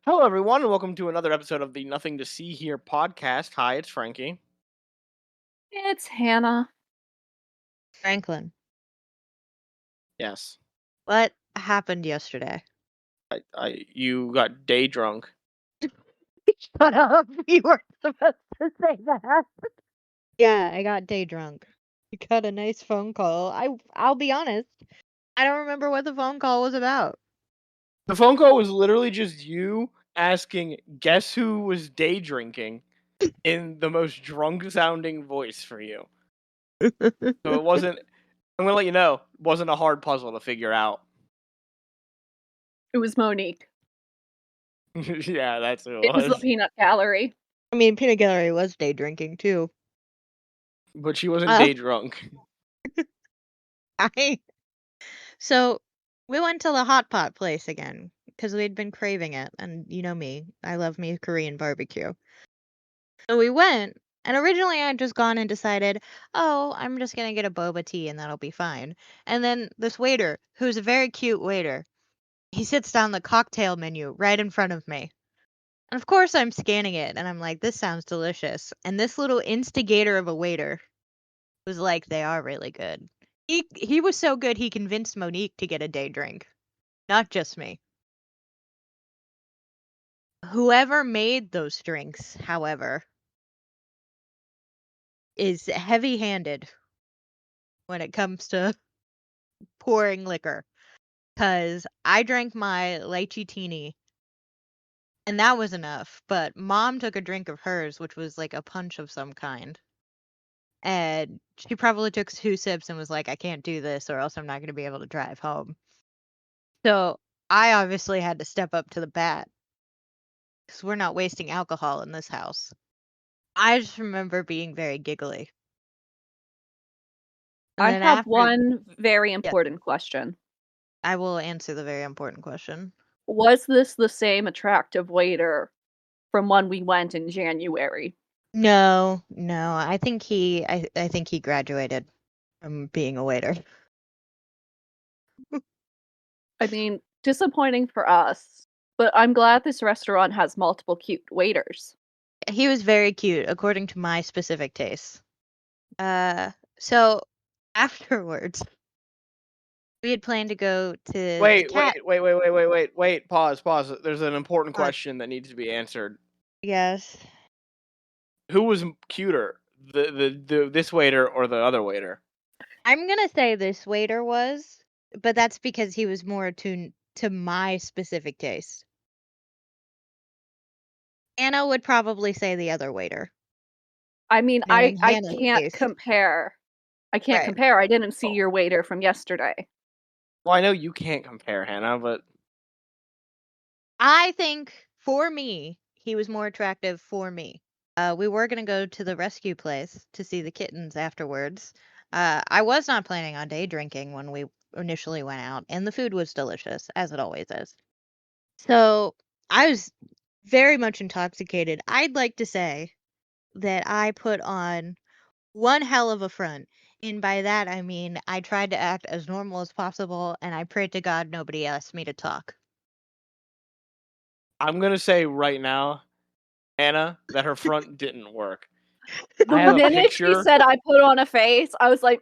Hello, everyone, and welcome to another episode of the Nothing to See Here podcast. Hi, it's Frankie. It's Hannah. Franklin, Yes, what happened yesterday? you got day drunk. Shut up. You weren't supposed to say that. Yeah, I got day drunk. You got a nice phone call. I'll be honest. I don't remember what the phone call was about. The phone call was literally just you asking, guess who was day drinking in the most drunk sounding voice for you. So it wasn't, I'm going to let you know, it wasn't a hard puzzle to figure out. It was Monique. Yeah, that's who It was the peanut gallery. I mean, Peanut Gallery was day drinking too. But she wasn't day drunk. So we went to the hot pot place again because we'd been craving it, and you know me, I love me Korean barbecue. So we went, and originally I had just gone and decided, oh, I'm just gonna get a boba tea and that'll be fine. And then this waiter, who's a very cute waiter, he sits down the cocktail menu right in front of me. And of course I'm scanning it, and I'm like, this sounds delicious. And this little instigator of a waiter was like, they are really good. He was so good he convinced Monique to get a day drink. Not just me. Whoever made those drinks, however, is heavy-handed when it comes to pouring liquor. Because I drank my lychee teeny, and that was enough. But Mom took a drink of hers, which was like a punch of some kind. And she probably took 2 sips and was like, I can't do this or else I'm not going to be able to drive home. So I obviously had to step up to the bat because we're not wasting alcohol in this house. I just remember being very giggly. And I then have after, one very important question. I will answer the very important question. Was this the same attractive waiter from when we went in January? No, I think I think he graduated from being a waiter. I mean, disappointing for us, but I'm glad this restaurant has multiple cute waiters. He was very cute, according to my specific tastes. So afterwards, we had planned to go to the cat. Wait, pause. There's an important Pause. question that needs to be answered. Yes. Who was cuter, this waiter or the other waiter? I'm gonna say this waiter was, but that's because he was more attuned to my specific taste. Anna would probably say the other waiter. I mean, Knowing I Hannah's can't taste. compare. I can't Right. compare. I didn't see your waiter from yesterday. Well, I know you can't compare, Hannah, but I think for me, he was more attractive for me. We were gonna go to the rescue place to see the kittens afterwards. I was not planning on day drinking when we initially went out, and the food was delicious, as it always is. So I was very much intoxicated. I'd like to say that I put on one hell of a front. And by that, I mean I tried to act as normal as possible, and I prayed to God nobody asked me to talk. I'm gonna say right now, Hannah, that her front didn't work. The minute she said I put on a face, I was like,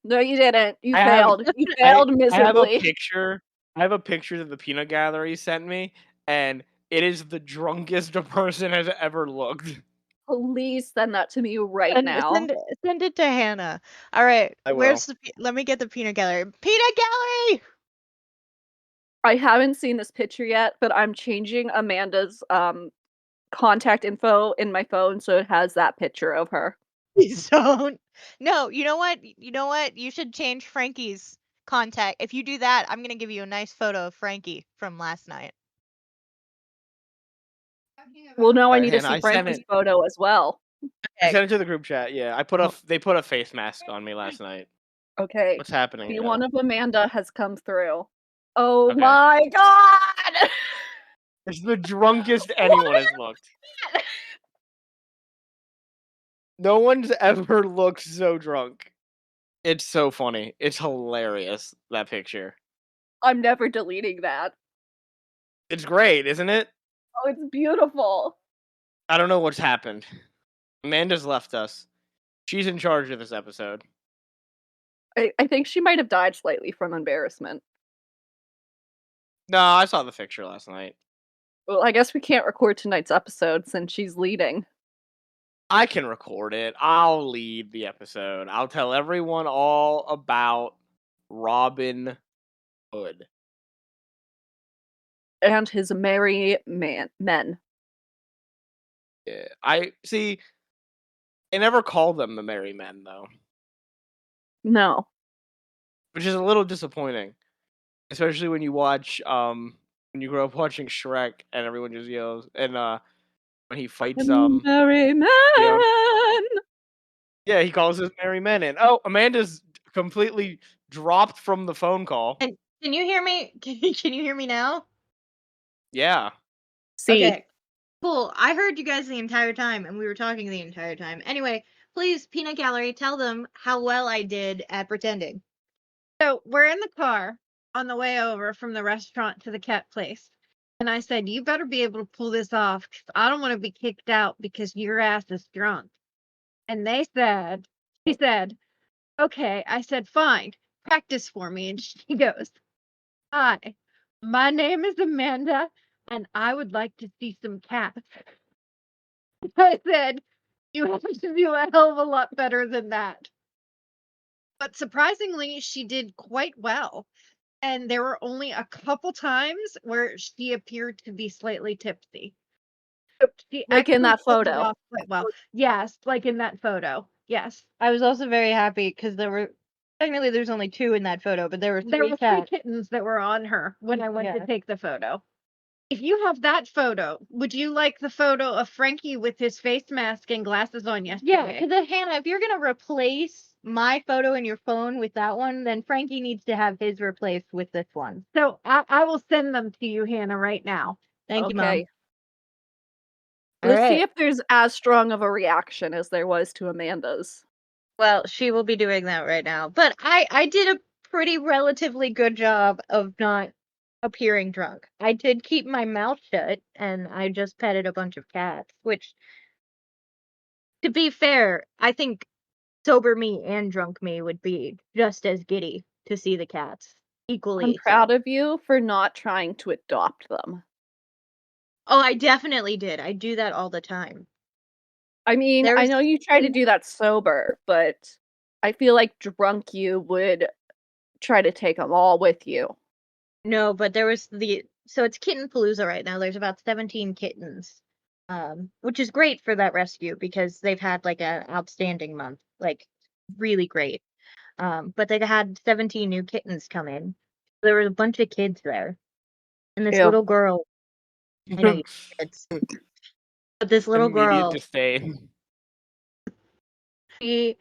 no, you didn't. You failed. You failed miserably. I have a picture that the peanut gallery sent me, and it is the drunkest a person has ever looked. Please send that to me right now. Send it to Hannah. All right. I will. Let me get the peanut gallery. Peanut gallery! I haven't seen this picture yet, but I'm changing Amanda's contact info in my phone so it has that picture of her. Please don't. No, you know what? You should change Frankie's contact. If you do that, I'm going to give you a nice photo of Frankie from last night. Well, no, I need to see Frankie's photo as well. I sent it to the group chat. Yeah, they put a face mask on me last night. Okay. What's happening? The one of Amanda has come through. Oh my god! It's the drunkest anyone has looked. No one's ever looked so drunk. It's so funny. It's hilarious, that picture. I'm never deleting that. It's great, isn't it? Oh, it's beautiful. I don't know what's happened. Amanda's left us. She's in charge of this episode. I think she might have died slightly from embarrassment. No, I saw the picture last night. Well, I guess we can't record tonight's episode since she's leading. I can record it. I'll lead the episode. I'll tell everyone all about Robin Hood. And his merry men. Yeah, I see. They never call them the Merry Men, though, No. which is a little disappointing, especially when you watch when you grow up watching Shrek and everyone just yells and when he fights Merry men. you know, yeah, he calls us Merry Men, and oh, Amanda's completely dropped from the phone call. And can you hear me? Can you hear me now? Yeah. See. Okay. Cool. I heard you guys the entire time, and we were talking the entire time. Anyway, please, Peanut Gallery, tell them how well I did at pretending. So we're in the car on the way over from the restaurant to the cat place. And I said, you better be able to pull this off because I don't want to be kicked out because your ass is drunk. And she said, okay. I said, fine, practice for me. And she goes, hi, my name is Amanda and I would like to see some cats. I said, you have to do a hell of a lot better than that. But surprisingly, she did quite well. And there were only a couple times where she appeared to be slightly tipsy. She Like in actually that pulled it photo. off quite well. Yes, like in that photo. Yes. I was also very happy because technically there's only 2 in that photo, but there were 3 There were 3 cats. kittens that were on her when I went Yeah. to take the photo. If you have that photo, would you like the photo of Frankie with his face mask and glasses on yesterday? Yeah, because Hannah, if you're gonna replace my photo in your phone with that one, then Frankie needs to have his replaced with this one. So I will send them to you, Hannah, right now. Thank you, Mom. Okay. All Let's see right. if there's as strong of a reaction as there was to Amanda's. Well, she will be doing that right now. But I did a pretty relatively good job of not appearing drunk. I did keep my mouth shut, and I just petted a bunch of cats, which, to be fair, I think sober me and drunk me would be just as giddy to see the cats. Equally. I'm proud of you for not trying to adopt them. Oh, I definitely did. I do that all the time. I mean, I know you try to do that sober, but I feel like drunk you would try to take them all with you. No, but there was so it's Kitten Palooza right now. There's about 17 kittens, which is great for that rescue because they've had like an outstanding month, like really great. But they had 17 new kittens come in. There was a bunch of kids there, and this Ew. little girl. I know you kids, but this little Immediate girl, disdain. she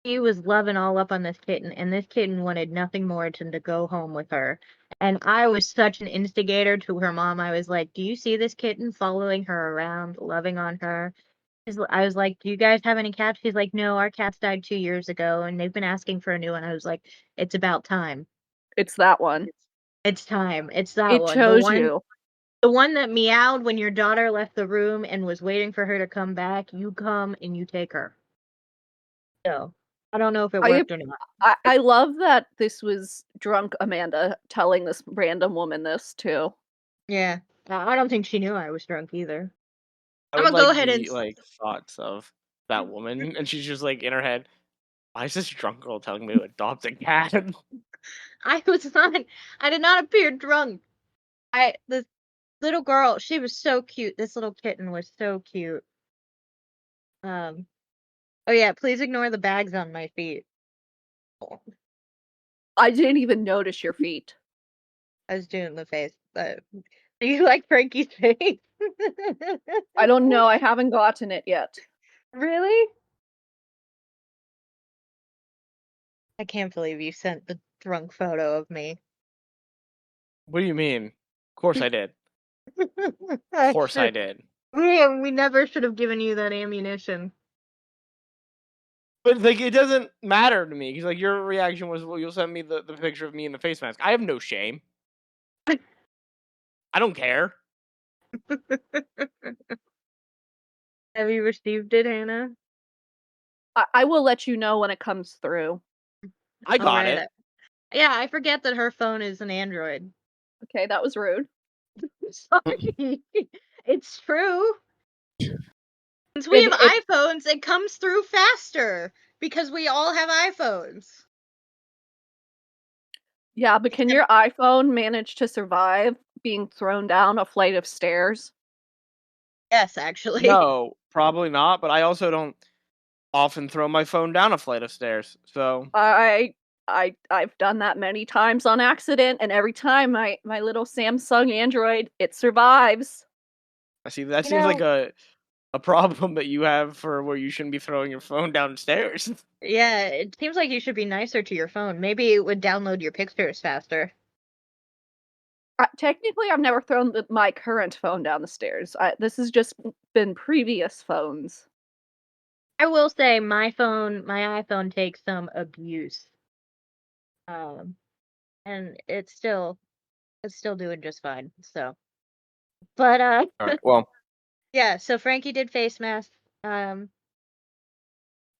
was loving all up on this kitten, and this kitten wanted nothing more than to go home with her. And I was such an instigator to her mom. I was like, do you see this kitten following her around, loving on her? I was like, do you guys have any cats? She's like, no, our cats died 2 years ago, and they've been asking for a new one. I was like, it's about time. It's that one. It's time. It's that It one. chose you. The one that meowed when your daughter left the room and was waiting for her to come back. You come and you take her. So I don't know if it worked or not. I love that this was drunk Amanda telling this random woman this too. Yeah. I don't think she knew I was drunk either. I I'm would gonna go like ahead the and thoughts of that woman, and she's just like in her head, why is this drunk girl telling me to adopt a cat? I did not appear drunk. This little girl, she was so cute. This little kitten was so cute. Oh yeah, please ignore the bags on my feet. I didn't even notice your feet. I was doing the face, but do you like Frankie's face? I don't know. I haven't gotten it yet. Really? I can't believe you sent the drunk photo of me. What do you mean? Of course I did. Of course I did. We never should have given you that ammunition. But like, it doesn't matter to me because like your reaction was, well, you'll send me the picture of me in the face mask. I have no shame. I don't care. Have you received it, Hannah? I will let you know when it comes through. I got Alright. it. Yeah, I forget that her phone is an Android. Okay, that was rude. Sorry. It's true. Since we have iPhones, it comes through faster because we all have iPhones. Yeah, but can your iPhone manage to survive being thrown down a flight of stairs? Yes, actually. No, probably not. But I also don't often throw my phone down a flight of stairs. So I've done that many times on accident, and every time my little Samsung Android, it survives. I see that You seems like know- a problem that you have for where you shouldn't be throwing your phone downstairs. Yeah, it seems like you should be nicer to your phone. Maybe it would download your pictures faster. Technically, I've never thrown my current phone down the stairs. This has just been previous phones. I will say my iPhone takes some abuse. And it's still doing just fine. So, but All right. Well, yeah. So Frankie did face mask. Um,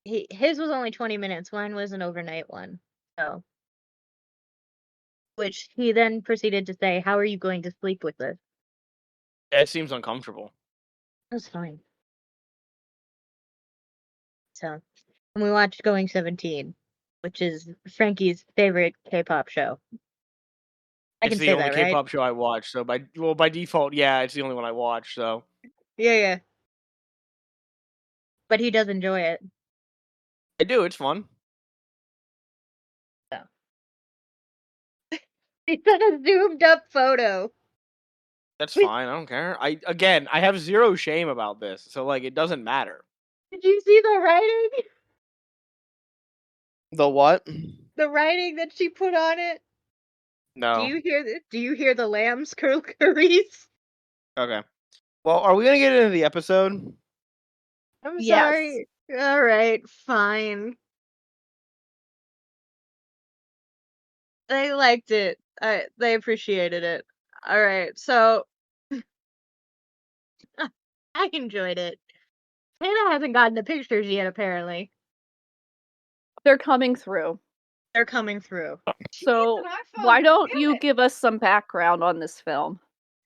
his was only 20 minutes. Mine was an overnight one. So, which he then proceeded to say, "How are you going to sleep with this?" it seems uncomfortable. That's fine. So, and we watched Going 17, which is Frankie's favorite K-pop show. I It's can the say only that, right? K-pop show I watch. So by default, yeah, it's the only one I watch. So Yeah, yeah. But he does enjoy it. I do. It's fun. So. He sent a zoomed up photo. That's fine. I don't care. I have zero shame about this. So like, it doesn't matter. Did you see the writing? The what? The writing that she put on it? No. Do you hear the lambs carees? Okay. Well, are we gonna get into the episode? I'm Yes. sorry. All right, fine. They liked it. They appreciated it. All right, so I enjoyed it. Hannah hasn't gotten the pictures yet, apparently. They're coming through. They're coming through. So an iPhone, why don't damn you it. give us some background on this film?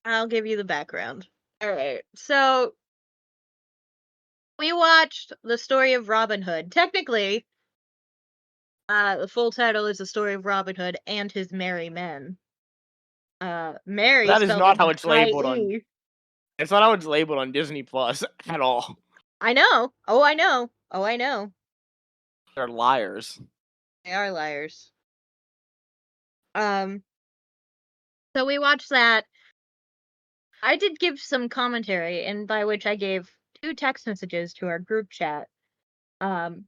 I'll give you the background. All right, so we watched the story of Robin Hood. Technically, the full title is The Story of Robin Hood and His Merry Men. Merrie That is spelled not with how it's labeled on. I-E. It's not how it's labeled on Disney Plus at all. I know. Oh, I know. Oh, I know. They're liars. They are liars. So we watched that. I did give some commentary, and by which I gave 2 text messages to our group chat. One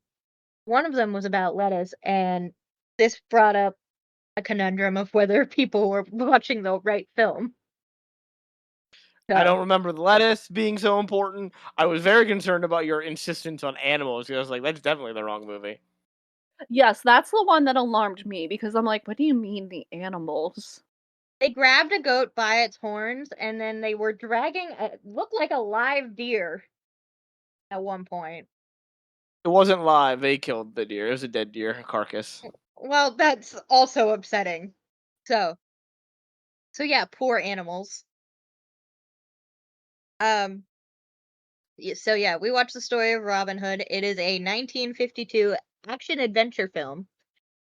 of them was about lettuce, and this brought up a conundrum of whether people were watching the right film. I So, don't remember the lettuce being so important. I was very concerned about your insistence on animals. I was like, that's definitely the wrong movie. Yes, that's the one that alarmed me because I'm like, what do you mean the animals? they grabbed a goat by its horns, and then they were dragging looked like a live deer at one point. It wasn't live. They killed the deer. It was a dead deer carcass. Well, that's also upsetting. So yeah, poor animals. So yeah, we watched the story of Robin Hood. It is a 1952 action adventure film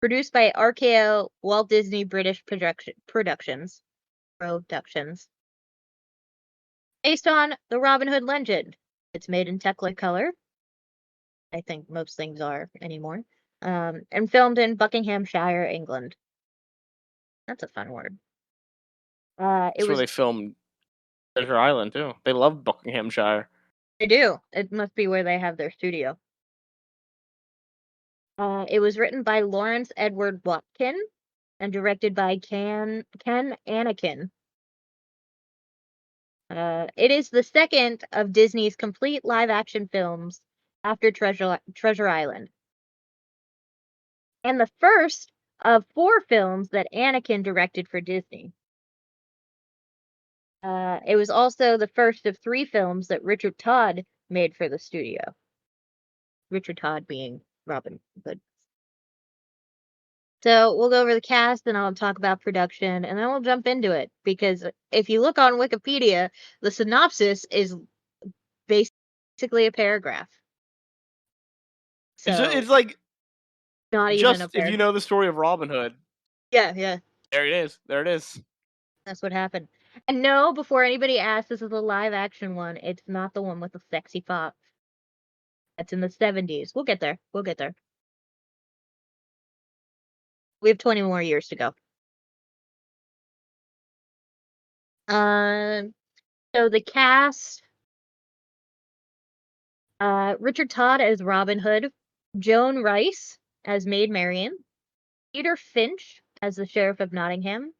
produced by RKO Walt Disney British Productions, based on the Robin Hood legend. It's made in Technicolor. I think most things are anymore. And filmed in Buckinghamshire, England. That's a fun word. It That's where was they filmed Treasure Island too. They love Buckinghamshire. They do. It must be where they have their studio. It was written by Lawrence Edward Watkin and directed by Ken Anakin. It is the second of Disney's complete live-action films after Treasure Island, and the first of 4 films that Anakin directed for Disney. It was also the first of 3 films that Richard Todd made for the studio. Richard Todd being Robin Hood. So we'll go over the cast and I'll talk about production and then we'll jump into it. Because if you look on Wikipedia, the synopsis is basically a paragraph. So It's like not even just a if you paragraph. know the story of Robin Hood. Yeah. There it is. There it is. That's what happened. And no, before anybody asks, this is a live action one. It's not the one with the sexy fox. That's in the 70s. We'll get there. We'll get there. We have 20 more years to go. So the cast, Richard Todd as Robin Hood, Joan Rice as Maid Marian, Peter Finch as the Sheriff of Nottingham,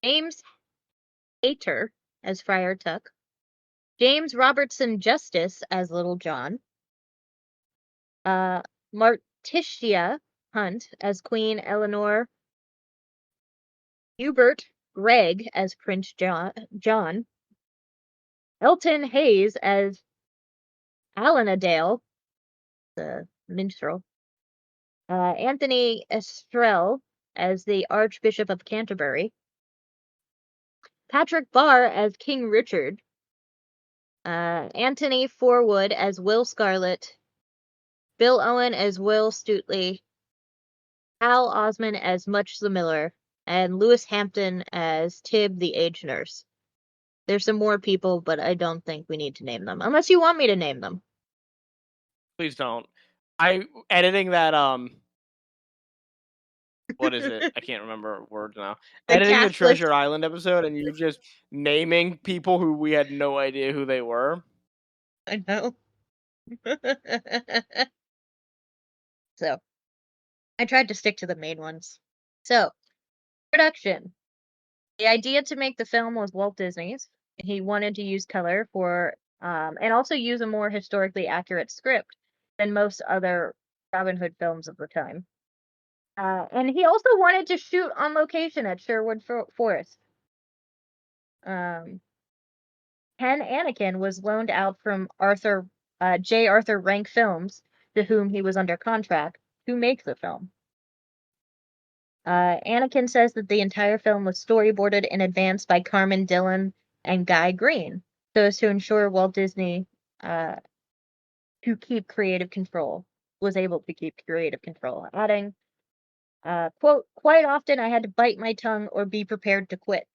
James Hayter as Friar Tuck, James Robertson Justice as Little John, Marticia Hunt as Queen Eleanor, Hubert Gregg as Prince John, Elton Hayes as Alanadale, the minstrel, Anthony Estrell as the Archbishop of Canterbury, Patrick Barr as King Richard, Anthony Forwood as Will Scarlet, Bill Owen as Will Stuteley, Hal Osman as Much the Miller, and Lewis Hampton as Tib the Age Nurse. There's some more people, but I don't think we need to name them, unless you want me to name them. Please don't. Editing that what is it? I can't remember words now. Editing the cast list. Treasure Island episode and you just naming people who we had no idea who they were. I know. So, I tried to stick to the main ones. So, production. The idea to make the film was Walt Disney's. He wanted to use color for, and also use a more historically accurate script than most other Robin Hood films of the time. And he also wanted to shoot on location at Sherwood Forest. Ken Anakin was loaned out from J. Arthur Rank Films, to whom he was under contract, to make the film. Anakin says that the entire film was storyboarded in advance by Carmen Dillon and Guy Green, so as to ensure Walt Disney was able to keep creative control, adding, quote, "Quite often I had to bite my tongue or be prepared to quit."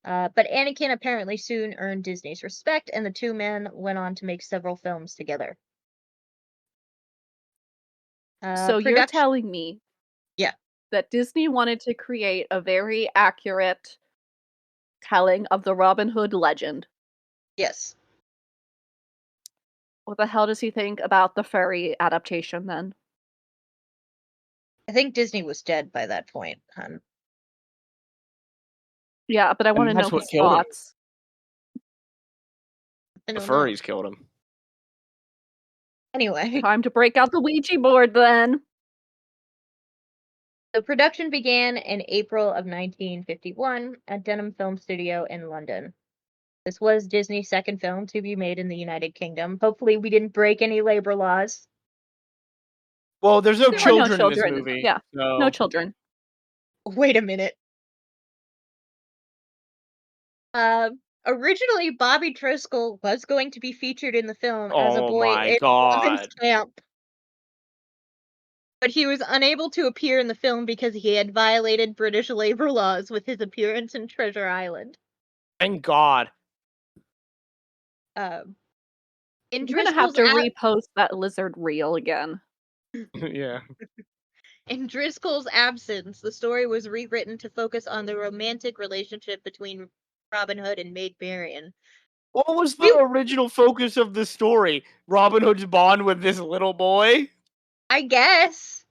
But Anakin apparently soon earned Disney's respect, and the two men went on to make several films together. So you're telling me that Disney wanted to create a very accurate telling of the Robin Hood legend. Yes. What the hell does he think about the fairy adaptation then? I think Disney was dead by that point, hun. Yeah, but I want to know his thoughts. The furries killed him. Anyway. Time to break out the Ouija board then. The production began in April of 1951 at Denham Film Studio in London. This was Disney's second film to be made in the United Kingdom. Hopefully we didn't break any labor laws. Well, there's no children in this movie. Yeah, so... no children. Wait a minute. Originally, Bobby Driscoll was going to be featured in the film as a boy in women's camp. But he was unable to appear in the film because he had violated British labor laws with his appearance in Treasure Island. Thank God. You're gonna have to repost that lizard reel again. Yeah. In Driscoll's absence, the story was rewritten to focus on the romantic relationship between Robin Hood and Maid Marian. What was the original focus of the story? Robin Hood's bond with this little boy? I guess.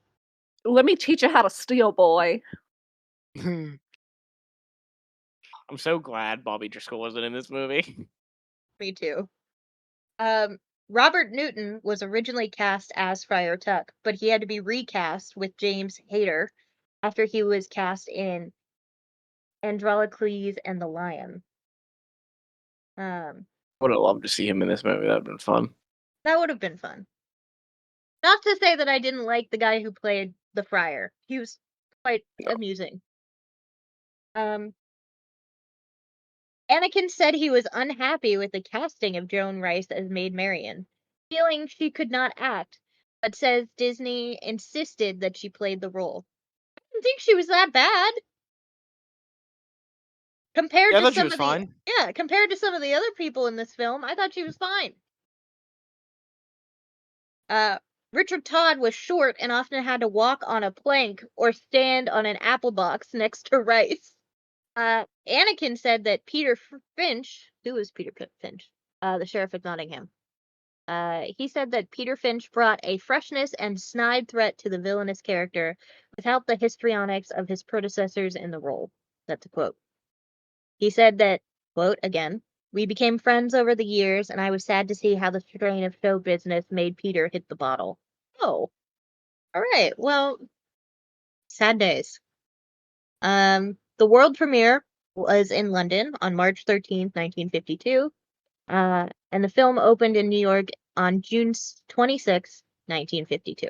Let me teach you how to steal, boy. I'm so glad Bobby Driscoll wasn't in this movie. Me too. Robert Newton was originally cast as Friar Tuck, but he had to be recast with James Hayter after he was cast in Androcles and the Lion. Would have loved to see him in this movie. That'd been fun. That would have been fun. Not to say that I didn't like the guy who played the friar. He was quite amusing. Anakin said he was unhappy with the casting of Joan Rice as Maid Marian, feeling she could not act, but says Disney insisted that she played the role. I didn't think she was that bad. Compared Yeah, I to thought she some was of fine. compared to some of the other people in this film, I thought she was fine. Richard Todd was short and often had to walk on a plank or stand on an apple box next to Rice. Anakin said that Peter Finch, who was Peter Finch? The sheriff of Nottingham. He said that Peter Finch brought a freshness and snide threat to the villainous character without the histrionics of his predecessors in the role. That's a quote. He said that, quote, again, we became friends over the years, and I was sad to see how the strain of show business made Peter hit the bottle. Oh, all right. Well, sad days. The world premiere was in London on March 13th, 1952, and the film opened in New York on June 26th, 1952.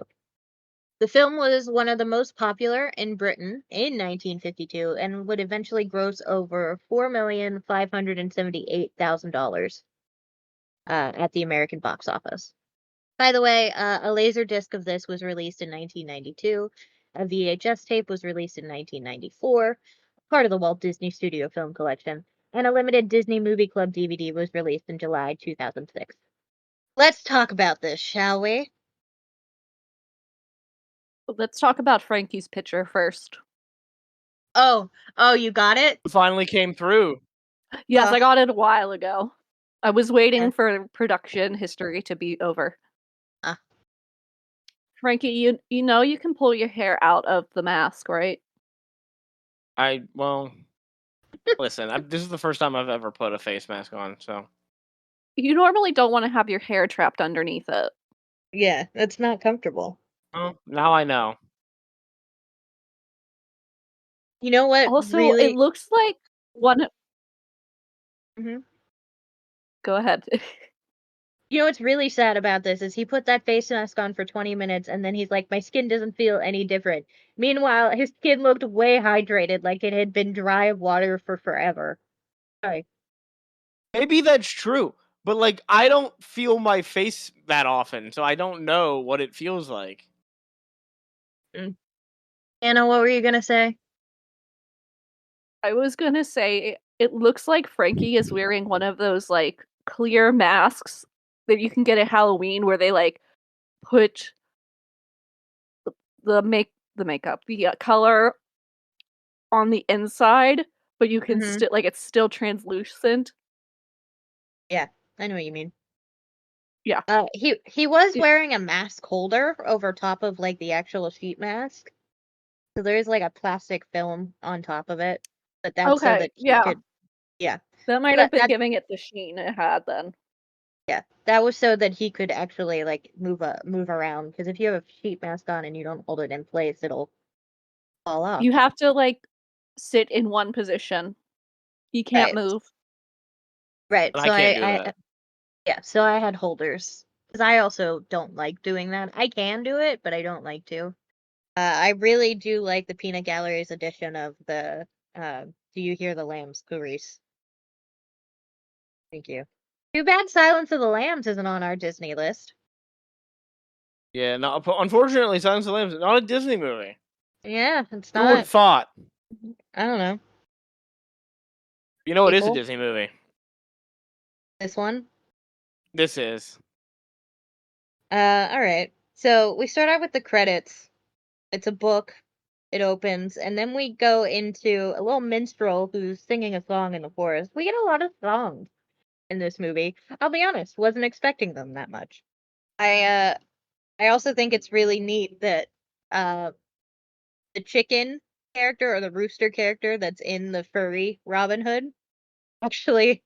The film was one of the most popular in Britain in 1952 and would eventually gross over $4,578,000 at the American box office. By the way, a laser disc of this was released in 1992. A VHS tape was released in 1994, part of the Walt Disney Studio Film Collection, and a limited Disney Movie Club DVD was released in July 2006. Let's talk about this, shall we? Let's talk about Frankie's picture first. Oh, you got it? It finally came through. Yes, I Ugh. got it a while ago. I was waiting Yeah. for production history to be over. Ah. Frankie, you know you can pull your hair out of the mask, right? Listen, this is the first time I've ever put a face mask on, so. You normally don't want to have your hair trapped underneath it. Yeah, that's not comfortable. Well, now I know. You know what Also, it really... looks like one. Mhm. Go ahead. You know what's really sad about this is he put that face mask on for 20 minutes and then he's like, my skin doesn't feel any different. Meanwhile, his skin looked way hydrated, like it had been dry of water for forever. Sorry. Maybe that's true, but like I don't feel my face that often, so I don't know what it feels like. Anna, what were you gonna say? I was gonna say it looks like Frankie is wearing one of those like clear masks that you can get at Halloween where they like put the makeup, the color on the inside, but you can still like it's still translucent. Yeah, I know what you mean. Yeah. He was wearing a mask holder over top of like the actual sheet mask. So there is like a plastic film on top of it. But that's so Okay, that he yeah. could That might have been giving it the sheen it had then. Yeah, that was so that he could actually like move around. Because if you have a sheet mask on and you don't hold it in place, it'll fall off. You have to like sit in one position. He can't move. Right. And So I can't do that. so I had holders because I also don't like doing that. I can do it, but I don't like to. I really do like the Peanut Gallery's edition of the Do You Hear the Lambs, Clarice? Thank you. Too bad Silence of the Lambs isn't on our Disney list. Yeah, no. Unfortunately, Silence of the Lambs is not a Disney movie. Yeah, it's Who would have not. thought? I don't know. You know, it is a People? Disney movie. This one? This is. All right. So we start out with the credits. It's a book. It opens, and then we go into a little minstrel who's singing a song in the forest. We get a lot of songs in this movie. I'll be honest, wasn't expecting them that much. I also think it's really neat that the chicken character or the rooster character that's in the furry Robin Hood actually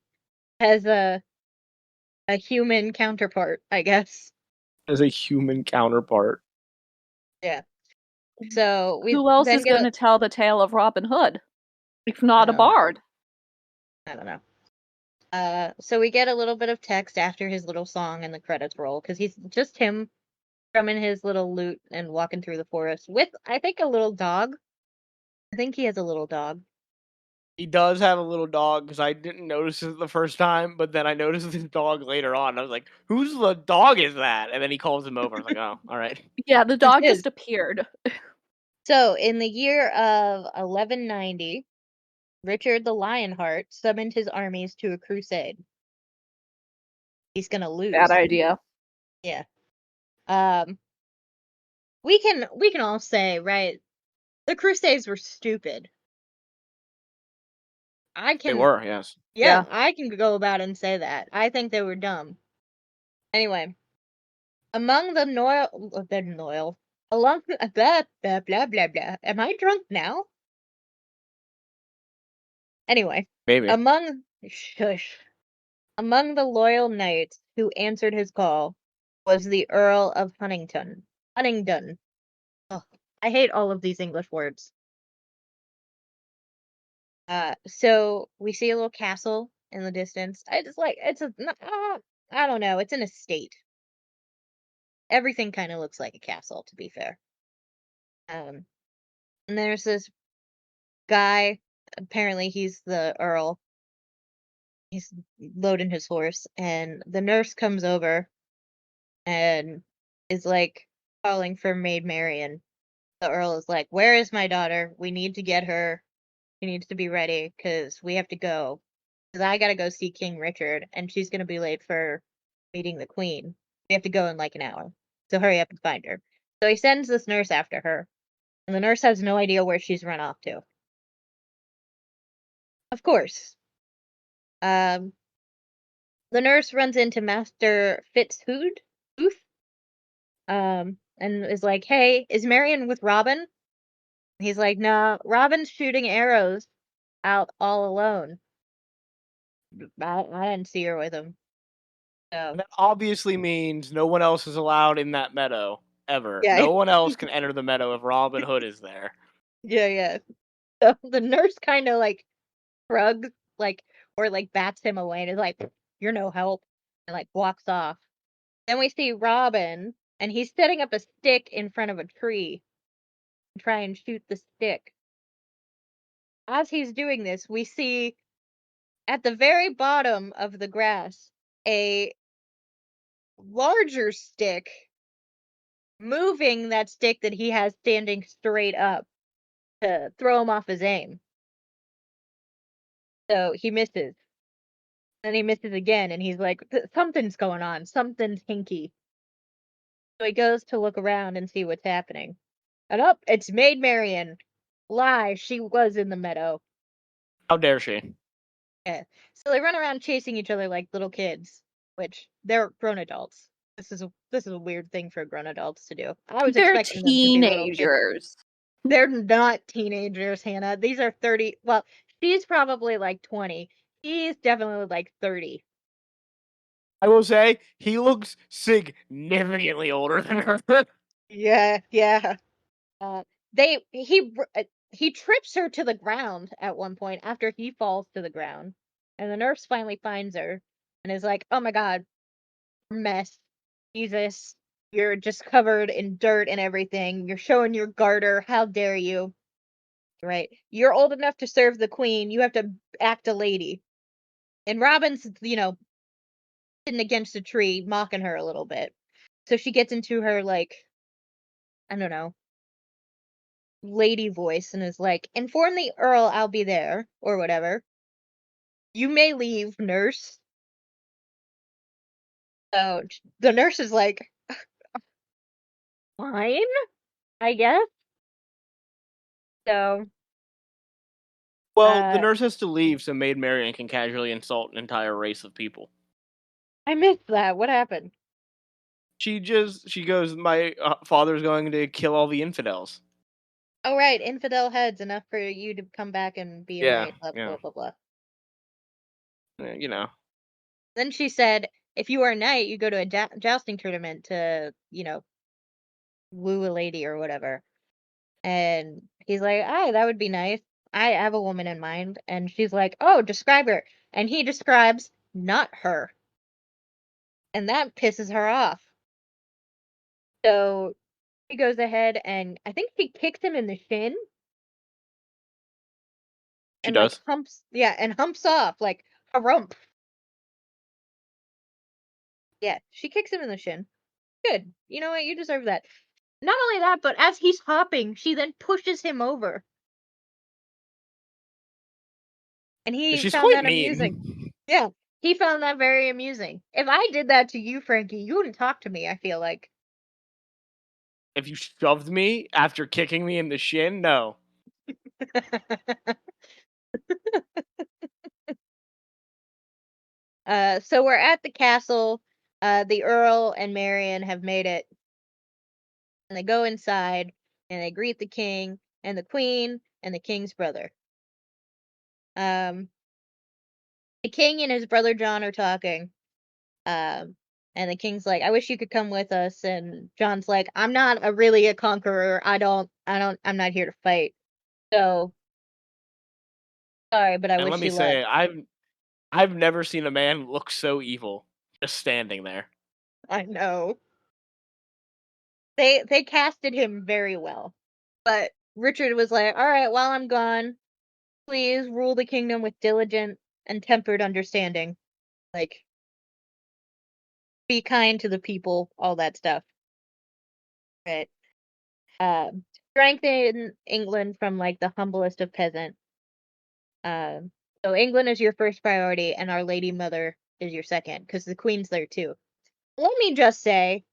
has a human counterpart, I guess. As a human counterpart. Yeah. So we Who else then is going to tell the tale of Robin Hood if not a bard? I don't know. So we get a little bit of text after his little song and the credits roll, because he's just him strumming his little lute and walking through the forest with, I think, a little dog. I think he has a little dog. He does have a little dog because I didn't notice it the first time, but then I noticed his dog later on. I was like, "Whose the dog is that?" And then he calls him over. I was like, "Oh, all right." Yeah, the It's dog his. just appeared. So in the year of 1190, Richard the Lionheart summoned his armies to a crusade. He's gonna lose. Bad idea. Yeah. Um, we can all say, right, the Crusades were stupid. I They can, were, yes. yeah, Yeah. I can go about and say that. I think they were dumb. Anyway, among the Noel, along blah blah blah blah blah. Am I drunk now? Anyway, Maybe. shush. Among the loyal knights who answered his call was the Earl of Huntingdon. Huntingdon. Ugh, I hate all of these English words. So we see a little castle in the distance. I don't know, it's an estate. Everything kind of looks like a castle, to be fair. And there's this guy, apparently he's the Earl. He's loading his horse, and the nurse comes over and is like calling for Maid Marian. The Earl is like, "Where is my daughter? We need to get her. She needs to be ready because we have to go. Because I gotta go see King Richard, and she's gonna be late for meeting the Queen. We have to go in like an hour. So hurry up and find her." So he sends this nurse after her, and the nurse has no idea where she's run off to. Of course. Um, the nurse runs into Master Booth, and is like, "Hey, is Marion with Robin?" He's like, "No, Robin's shooting arrows out all alone. I didn't see her with him." So And that obviously means no one else is allowed in that meadow ever. yeah, No one else can enter the meadow if Robin Hood is there. yeah. So the nurse kind of like shrugs, like, or like bats him away and is like, "You're no help," and like walks off. Then we see Robin, and he's setting up a stick in front of a tree to try and shoot the stick. As he's doing this, we see at the very bottom of the grass a larger stick moving that stick that he has standing straight up to throw him off his aim. So he misses. Then he misses again, and he's like, "Something's going on. Something's hinky." So he goes to look around and see what's happening. And up, it's Maid Marian. Lie, she was in the meadow. How dare she? Yeah. So they run around chasing each other like little kids, which they're grown adults. This is a weird thing for grown adults to do. I was They're expecting them to be little kids. teenagers. They're not teenagers, Hannah. These are 30. Well, she's probably like 20. He's definitely like 30. I will say, he looks significantly older than her. Yeah. Uh, he trips her to the ground at one point after he falls to the ground, and the nurse finally finds her and is like, "Oh my God, mess, Jesus, you're just covered in dirt and everything. You're showing your garter. How dare you?" Right? You're old enough to serve the Queen. You have to act a lady. And Robin's, sitting against a tree, mocking her a little bit. So she gets into her like, I don't know, lady voice and is like, "Inform the Earl I'll be there," or whatever. "You may leave, nurse." So the nurse is like, "Fine, I guess." So, Well, the uh, nurse has to leave so Maid Marian can casually insult an entire race of people. I missed that. What happened? She goes, "My father's going to kill all the infidels." Oh, right, infidel heads, enough for you to come back and be a Yeah, knight, blah, yeah. blah, blah, blah. You know. Then she said, "If you are a knight, you go to a jousting tournament to, woo a lady or whatever." And he's like, "Ah, that would be nice. I have a woman in mind." And she's like, "Oh, describe her." And he describes not her. And that pisses her off. So she goes ahead and I think she kicks him in the shin She and like does. humps off like harump. Yeah, she kicks him in the shin. Good. You know what? You deserve that. Not only that, but as he's hopping, she then pushes him over. And he She's found quite that amusing. mean. Yeah, he found that very amusing. If I did that to you, Frankie, you wouldn't talk to me, I feel like. If you shoved me after kicking me in the shin, no. So we're at the castle. The Earl and Marion have made it. And they go inside and they greet the king and the queen and the king's brother. Um, the king and his brother John are talking. Um, and the king's like, "I wish you could come with us." And John's like, "I'm not really a conqueror. I'm not here to fight. So sorry, but I And let wish me you luck." say, I've never seen a man look so evil just standing there. I know. They casted him very well. But Richard was like, "All right, while I'm gone, please rule the kingdom with diligent and tempered understanding. Like, be kind to the people, all that stuff." Right. Strengthen England from like the humblest of peasants. Um, so England is your first priority, and Our Lady Mother is your second, because the Queen's there too. Let me just say,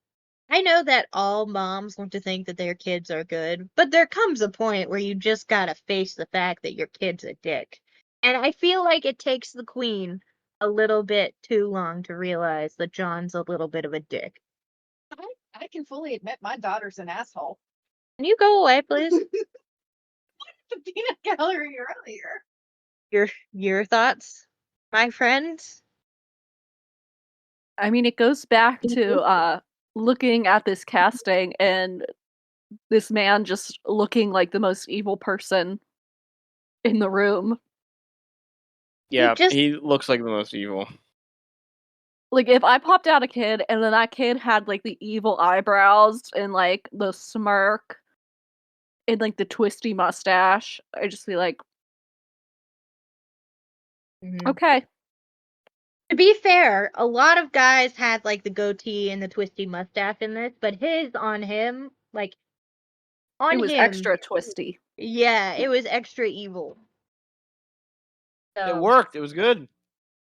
I know that all moms want to think that their kids are good, but there comes a point where you just gotta face the fact that your kid's a dick. And I feel like it takes the Queen a little bit too long to realize that John's a little bit of a dick. I can fully admit my daughter's an asshole. Can you go away, please? The peanut gallery earlier. Your thoughts, my friends? I mean, it goes back to looking at this casting and this man just looking like the most evil person in the room. He Yeah, just he looks like the most evil. Like, if I popped out a kid and then that kid had like the evil eyebrows and like the smirk and like the twisty mustache, I'd just be like, Mhm. okay. To be fair, a lot of guys had like the goatee and the twisty mustache in this, but his on him, like It on was him, extra twisty. yeah, it was extra evil. It So worked. It was good.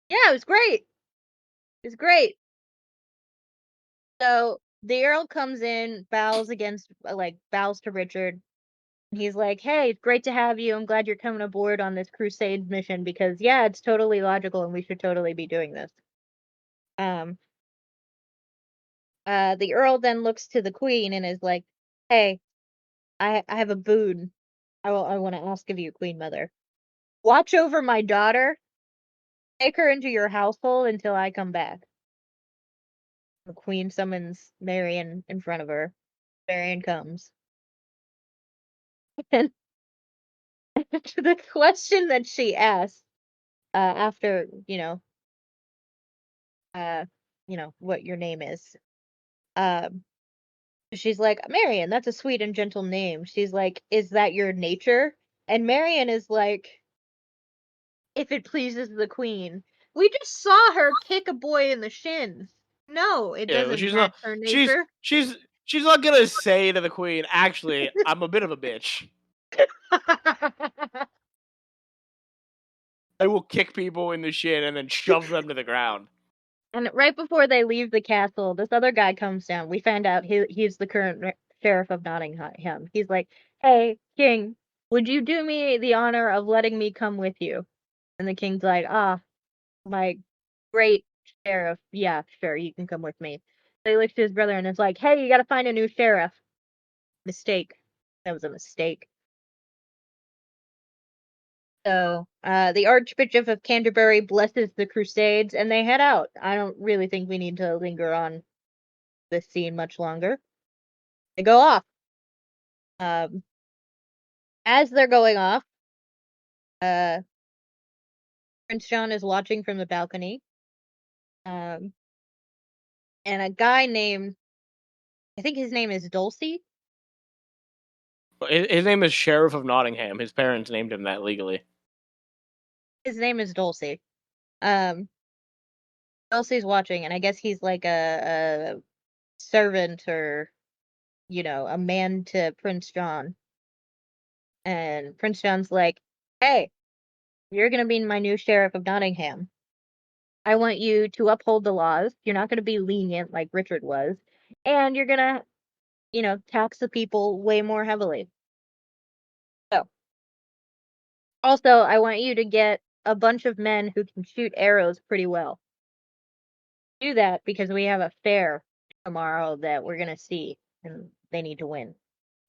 yeah, it was great. It was great. So the Earl comes in, bows to Richard. He's like, "Hey, it's great to have you. I'm glad you're coming aboard on this crusade mission because yeah, it's totally logical and we should totally be doing this." Um, the Earl then looks to the Queen and is like, "Hey, I have a boon. I want to ask of you, Queen Mother. Watch over my daughter. Take her into your household until I come back." The Queen summons Marion in front of her. Marion comes. And the question that she asks, after, what your name is, um, she's like, "Marion, that's a sweet and gentle name." She's like, "Is that your nature?" And Marion is like, "If it pleases the Queen." We just saw her kick a boy in the shins. No, it Yeah, but doesn't match her she's nature. she's she's not gonna say to the queen, actually, I'm a bit of a bitch. I will kick people in the shin and then shove them to the ground. And right before they leave the castle, this other guy comes down. We find out he's the current sheriff of Nottingham. He's like, "Hey, King, would you do me the honor of letting me come with you?" And the king's like, "Ah, my great sheriff. Yeah, sure, you can come with me." So he looks to his brother and is like, "Hey, you gotta find a new sheriff." Mistake. That was a mistake. So, the Archbishop of Canterbury blesses the Crusades and they head out. I don't really think we need to linger on this scene much longer. They go off. Um, as they're going off, uh, Prince John is watching from the balcony. And a guy named, I think his name is Dulcie. His name is Sheriff of Nottingham. His parents named him that legally. His name is Dulcie. Um, Dulcie's watching, and I guess he's like a servant or, a man to Prince John. And Prince John's like, hey, you're going to be my new Sheriff of Nottingham. I want you to uphold the laws. You're not going to be lenient like Richard was. And you're going to, tax the people way more heavily. So, also, I want you to get a bunch of men who can shoot arrows pretty well. Do that because we have a fair tomorrow that we're going to see, and they need to win.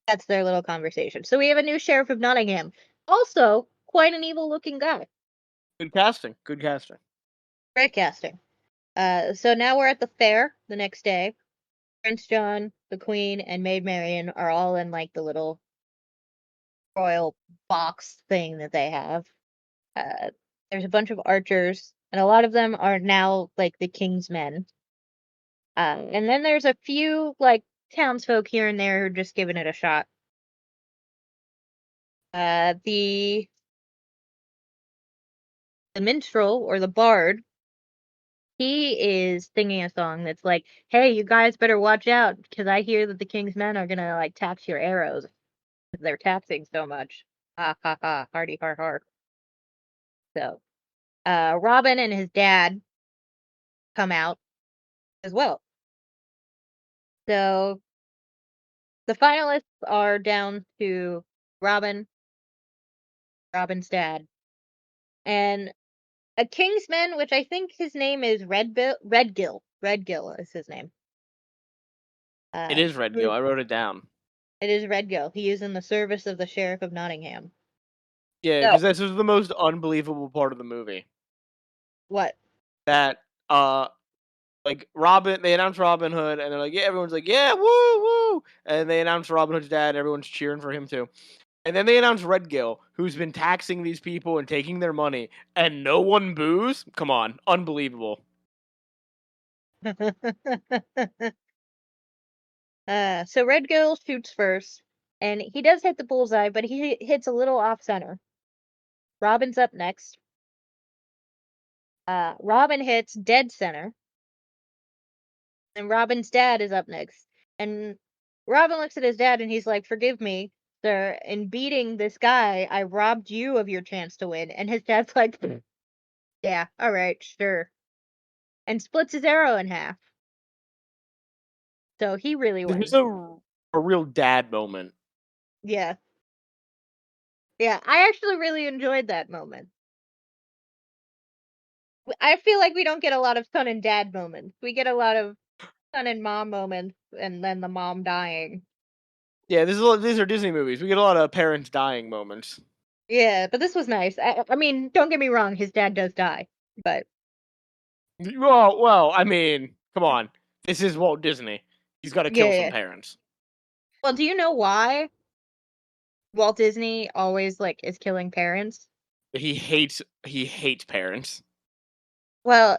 That's their little conversation. So we have a new Sheriff of Nottingham. Also, quite an evil looking guy. Good casting. Good casting. Great casting. So now we're at the fair the next day. Prince John, the Queen, and Maid Marian are all in like the little royal box thing that they have. There's a bunch of archers, and a lot of them are now like the king's men. And then there's a few like townsfolk here and there who are just giving it a shot. The minstrel or the bard, he is singing a song that's like, "Hey, you guys better watch out because I hear that the king's men are gonna like tax your arrows because they're taxing so much." Ha ha ha! Hardy har har. So, Robin and his dad come out as well. So the finalists are down to Robin's dad, and a Kingsman, which I think his name is Redgill. Redgill is his name. It is Redgill. I wrote it down. It is Redgill. He is in the service of the Sheriff of Nottingham. Yeah, because this was the most unbelievable part of the movie. What? That like Robin, they announced Robin Hood, and they're like, yeah, everyone's like, yeah, woo, woo, and they announced Robin Hood's dad, and everyone's cheering for him too. And then they announced Redgill, who's been taxing these people and taking their money, and no one boos. Come on, unbelievable. So Redgill shoots first, and he does hit the bullseye, but he hits a little off center. Robin's up next. Robin hits dead center. And Robin's dad is up next. And Robin looks at his dad and he's like, "Forgive me, sir. In beating this guy, I robbed you of your chance to win." And his dad's like, "Yeah, all right, sure." And splits his arrow in half. So he really wins. There's a real dad moment. Yeah. Yeah, I actually really enjoyed that moment. I feel like we don't get a lot of son and dad moments. We get a lot of son and mom moments, and then the mom dying. Yeah, these are Disney movies. We get a lot of parents dying moments. Yeah, but this was nice. I mean, don't get me wrong, his dad does die, but Well, I mean, come on. This is Walt Disney. He's got to kill some yeah. parents. Well, do you know why Walt Disney always like is killing parents? He hates parents. Well,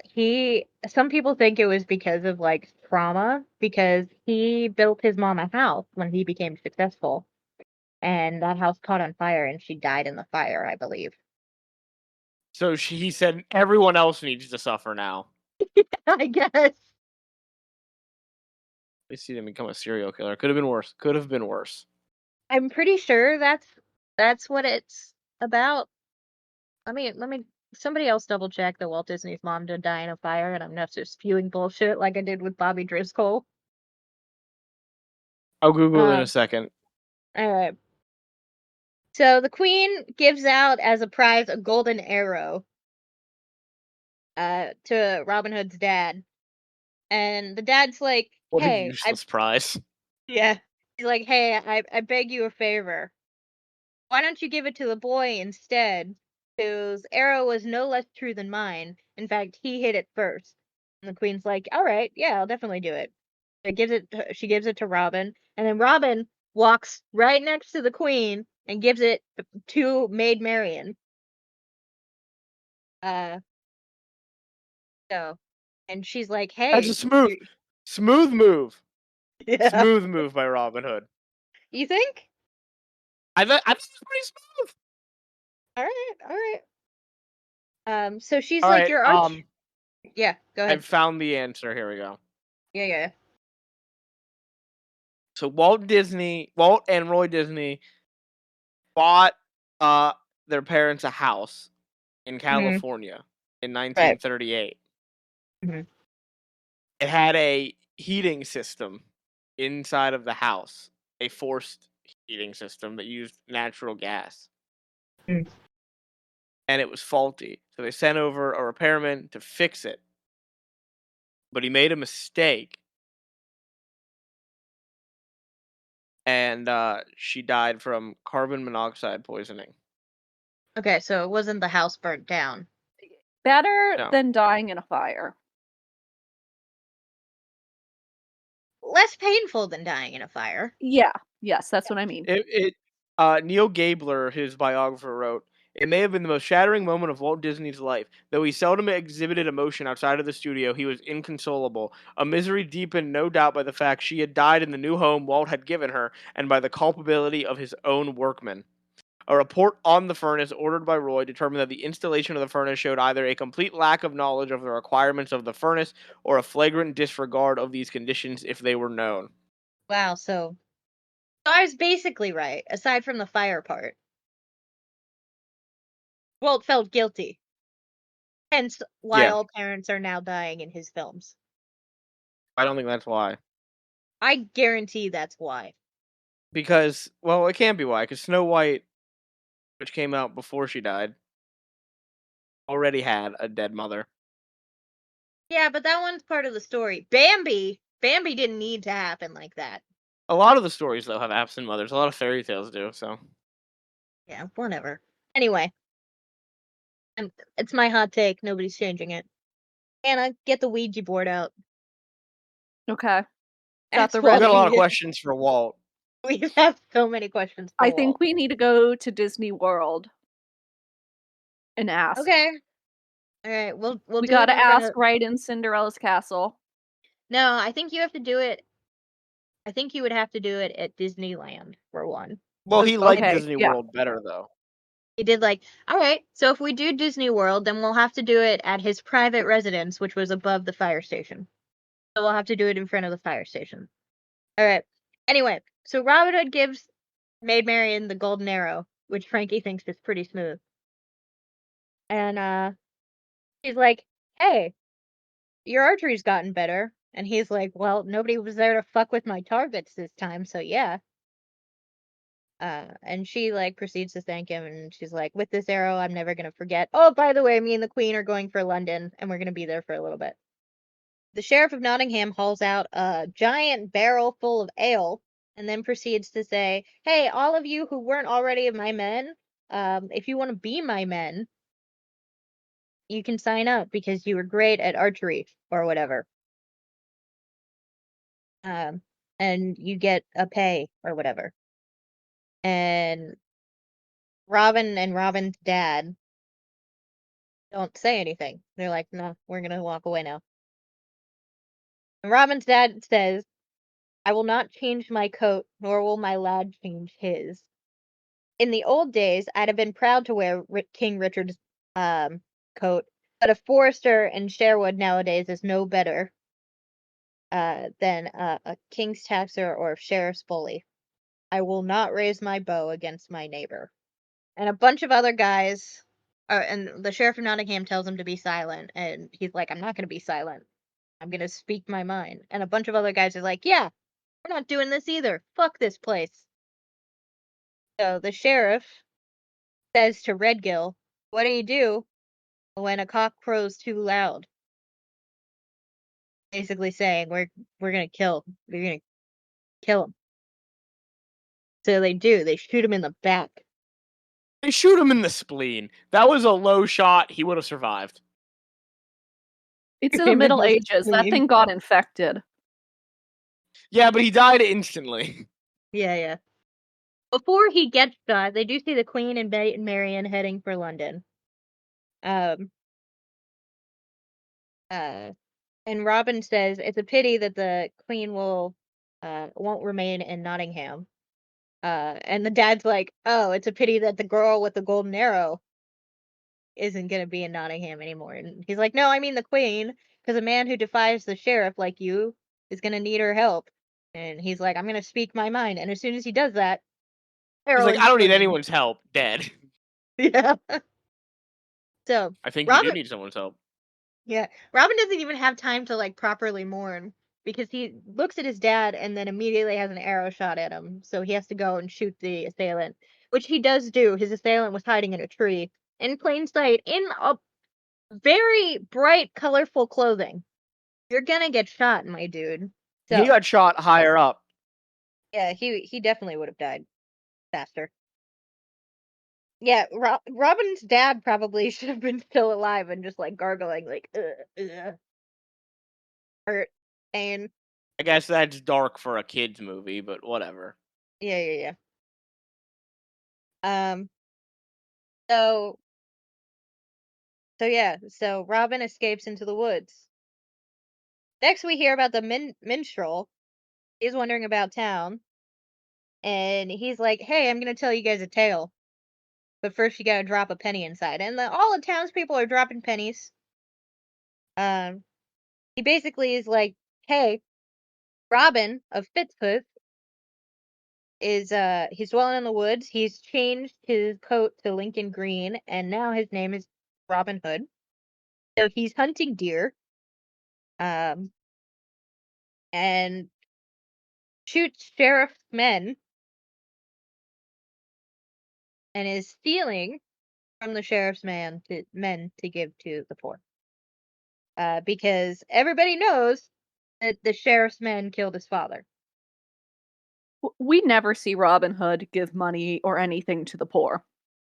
some people think it was because of like trauma, because he built his mom a house when he became successful, and that house caught on fire and she died in the fire, I believe. So he said everyone else needs to suffer now. I guess. They see him become a serial killer. Could have been worse. Could have been worse. I'm pretty sure that's what it's about. Let me somebody else double check that Walt Disney's mom did die in a fire and I'm not just spewing bullshit like I did with Bobby Driscoll. I'll Google it in a second. All right. So the queen gives out as a prize a golden arrow to Robin Hood's dad. And the dad's like, What a "Hey, useless prize." yeah." He's like, "Hey, I beg you a favor. Why don't you give it to the boy instead, whose arrow was no less true than mine? In fact, he hit it first." And the queen's like, "All right, yeah, I'll definitely do it." She gives it to Robin, and then Robin walks right next to the queen and gives it to Maid Marian. Uh, so And she's like, That's "Hey, a smooth move. yeah, Smooth move by Robin Hood. you think? I thought it was pretty smooth. All right. So she's All like, right. your arch. Yeah, go ahead. I've found the answer. Here we go. Yeah. So Walt and Roy Disney bought their parents a house in California in Right. 1938. Mhm. It had a heating system inside of the house, a forced heating system that used natural gas. Mm. And it was faulty. So they sent over a repairman to fix it. But he made a mistake. And she died from carbon monoxide poisoning. Okay, so it wasn't the house burnt down. Better No. than dying in a fire. Less painful than dying in a fire. Yeah. Yes, that's what I mean. Neil Gabler, his biographer, wrote, "It may have been the most shattering moment of Walt Disney's life. Though he seldom exhibited emotion outside of the studio, he was inconsolable. A misery deepened, no doubt, by the fact she had died in the new home Walt had given her, and by the culpability of his own workmen. A report on the furnace ordered by Roy determined that the installation of the furnace showed either a complete lack of knowledge of the requirements of the furnace or a flagrant disregard of these conditions if they were known." Wow, so I was basically right, aside from the fire part. Walt felt guilty. Hence why Yeah, all parents are now dying in his films. I don't think that's why. I guarantee that's why. Because, well, it can't be why, because Snow White, which came out before she died, already had a dead mother. Yeah, but that one's part of the story. Bambi didn't need to happen like that. A lot of the stories, though, have absent mothers. A lot of fairy tales do, so. Yeah, whatever. Anyway, it's my hot take. Nobody's changing it. Anna, get the Ouija board out. Okay. Got That's the I've what got a ready. lot of questions for Walt. we have so many questions for I Walt. think we need to go to Disney World and ask. Okay. All right, we'll We do it gotta in front ask of... right in Cinderella's castle. No, I think you have to do it. I think you would have to do it at Disneyland for one. Well, he liked Okay, Disney yeah. World better, though. He did like, all right, so if we do Disney World, then we'll have to do it at his private residence, which was above the fire station. So we'll have to do it in front of the fire station. All right. Anyway, so Robin Hood gives Maid Marian the golden arrow, which Frankie thinks is pretty smooth. And he's like, "Hey, your archery's gotten better." And he's like, "Well, nobody was there to fuck with my targets this time, so yeah." And she like proceeds to thank him, and she's like, "With this arrow, I'm never gonna forget. Oh, by the way, me and the Queen are going for London, and we're gonna be there for a little bit." The Sheriff of Nottingham hauls out a giant barrel full of ale, and then proceeds to say, "Hey, all of you who weren't already my men, if you want to be my men, you can sign up because you were great at archery or whatever. And you get a pay or whatever." And Robin and Robin's dad don't say anything. They're like, "No, we're gonna walk away now." And Robin's dad says, "I will not change my coat, nor will my lad change his. In the old days, I'd have been proud to wear King Richard's coat, but a forester in Sherwood nowadays is no better than a king's taxer or sheriff's bully. I will not raise my bow against my neighbor." And a bunch of other guys, and the sheriff of Nottingham tells him to be silent, and he's like, "I'm not going to be silent. I'm going to speak my mind." And a bunch of other guys are like, "Yeah, we're not doing this either. Fuck this place." So the sheriff says to Redgill, "What do you do when a cock crows too loud?" Basically saying, we're gonna kill him. So they do. They shoot him in the back. They shoot him in the spleen. That was a low shot. He would have survived. It's in the Middle Ages. That thing got infected. Yeah, but he died instantly. Yeah. Before he gets shot, they do see the Queen and Marian heading for London. And Robin says it's a pity that the queen won't remain in Nottingham. And the dad's like, oh, it's a pity that the girl with the golden arrow isn't gonna be in Nottingham anymore. And he's like, no, I mean the queen, because a man who defies the sheriff like you is gonna need her help. And he's like, I'm gonna speak my mind. And as soon as he does that, He's like, Carolyn's I don't need swinging. anyone's help. Dead. Yeah. So I think you do Robin, need someone's help. yeah, Robin doesn't even have time to like properly mourn because he looks at his dad and then immediately has an arrow shot at him. So he has to go and shoot the assailant, which he does do. His assailant was hiding in a tree in plain sight in a very bright, colorful clothing. You're gonna get shot, my dude. So He got shot higher up. yeah, he definitely would have died faster. Yeah, Robin's dad probably should have been still alive and just like gargling like hurt pain. I guess that's dark for a kids movie, but whatever. Yeah. Um. So so Robin escapes into the woods. Next, we hear about the minstrel. He's wandering about town, and he's like, "Hey, I'm gonna tell you guys a tale, but first you gotta drop a penny inside." And all the townspeople are dropping pennies. Um, he basically is like, "Hey, Robin of Fitzhoof is he's dwelling in the woods. He's changed his coat to Lincoln Green, and now his name is Robin Hood. So he's hunting deer, um, and shoots sheriff's men, and is stealing from the sheriff's men to give to the poor. Because everybody knows that the sheriff's men killed his father. We never see Robin Hood give money or anything to the poor.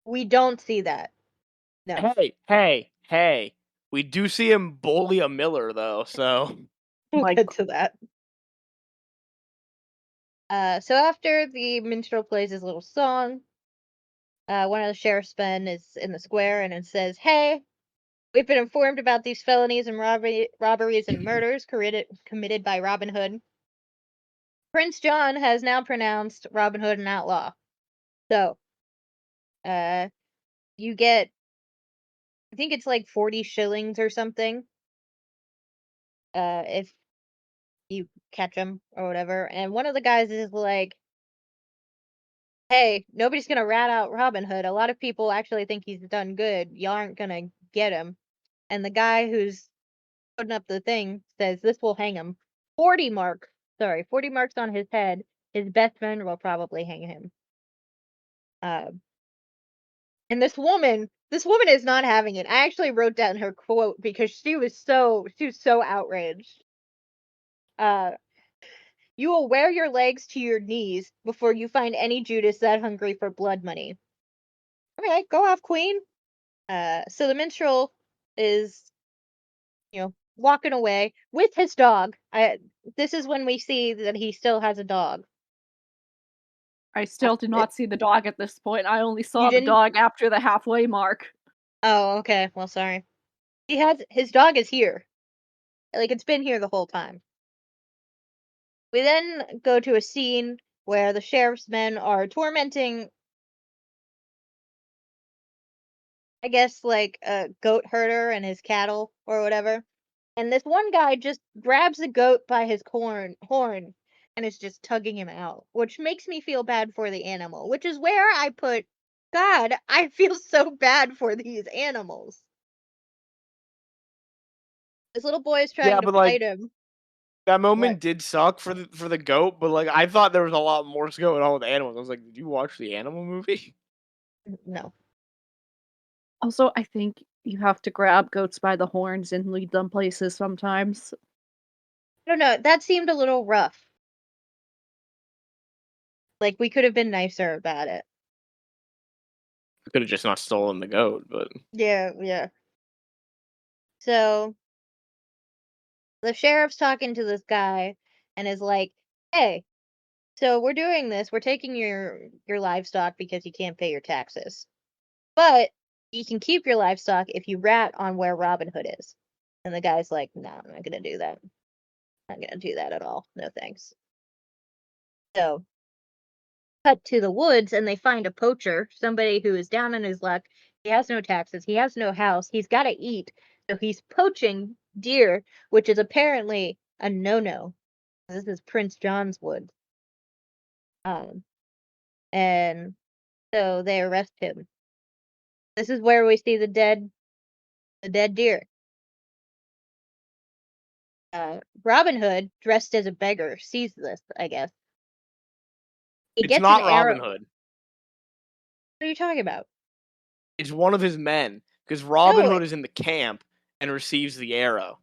We don't see that. No. Hey. We do see him bully a miller, though, so. We'll Like, get to that. So after the minstrel plays his little song, one of the sheriff's men is in the square and it says, "Hey, we've been informed about these felonies and robberies and murders committed by Robin Hood. Prince John has now pronounced Robin Hood an outlaw. So, you get, I think it's like 40 shillings or something, if you catch him or whatever." And one of the guys is like, "Hey, nobody's gonna rat out Robin Hood. A lot of people actually think he's done good. Y'all aren't gonna get him." And the guy who's putting up the thing says this will hang him. 40 marks on his head. His best friend will probably hang him. And this woman is not having it. I actually wrote down her quote because she was so outraged. "You will wear your legs to your knees before you find any Judas that hungry for blood money." Okay, go off, queen. So the minstrel is, walking away with his dog. This is when we see that he still has a dog. I still do not see the dog at this point. I only saw the didn't? dog after the halfway mark. Oh, okay. Well, sorry. His dog is here. Like it's been here the whole time. We then go to a scene where the sheriff's men are tormenting, I guess, like a goat herder and his cattle or whatever. And this one guy just grabs the goat by his horn and is just tugging him out, which makes me feel bad for the animal, which is where I put, God, I feel so bad for these animals. This little boy is trying Yeah, to but like, fight him. that moment What? did suck for the goat, but like, I thought there was a lot more going on with animals. I was like, did you watch the animal movie? No. Also, I think you have to grab goats by the horns and lead them places sometimes. I don't know. That seemed a little rough. Like, we could have been nicer about it. Could have just not stolen the goat, but. Yeah. So, the sheriff's talking to this guy and is like, "Hey, so we're doing this. We're taking your livestock because you can't pay your taxes. But you can keep your livestock if you rat on where Robin Hood is." And the guy's like, no, I'm not gonna do that. Not gonna do that at all. No thanks. So, cut to the woods, and they find a poacher, somebody who is down on his luck. He has no taxes. He has no house. He's got to eat. So he's poaching deer, which is apparently a no-no. This is Prince John's Wood. And so they arrest him. This is where we see the dead deer. Robin Hood, dressed as a beggar, sees this, I guess. He It's gets not an arrow. Robin Hood. What are you talking about? It's one of his men, because Robin No, Hood is in the camp and receives the arrow.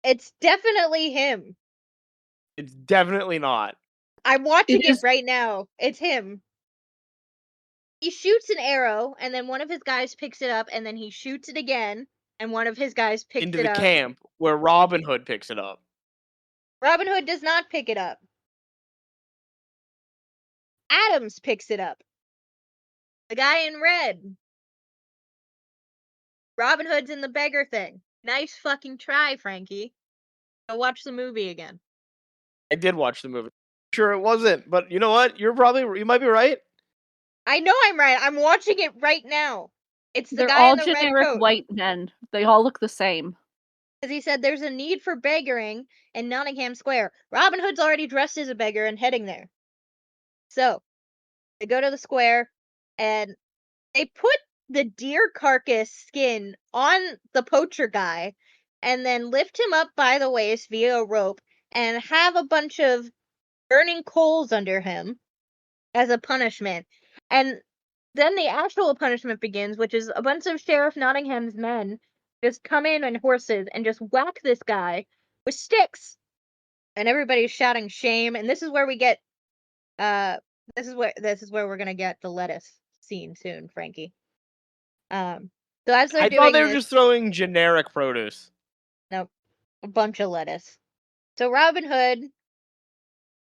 it's definitely him. It's definitely not. I'm watching It it is- right now. It's him. He shoots an arrow, and then one of his guys picks it up, and then he shoots it again, and one of his guys picks Into it the up. camp where Robin Hood picks it up. Robin Hood does not pick it up. Adams picks it up. The guy in red. Robin Hood's in the beggar thing. Nice fucking try, Frankie. Go watch the movie again. I did watch the movie. Sure, it wasn't, but you know what? You might be right. I know I'm right. I'm watching it right now. It's the They're guy all in the red generic coat. white men. They all look the same. Because he said there's a need for beggaring in Nottingham Square. Robin Hood's already dressed as a beggar and heading there. So, they go to the square, and they put the deer carcass skin on the poacher guy, and then lift him up by the waist via a rope, and have a bunch of burning coals under him as a punishment. And then the actual punishment begins, which is a bunch of Sheriff Nottingham's men just come in on horses and just whack this guy with sticks. And everybody's shouting shame. And this is where we get this is where we're gonna get the lettuce scene soon, Frankie. So as they're I doing thought they were this, just throwing generic produce. nope, a bunch of lettuce. So Robin Hood,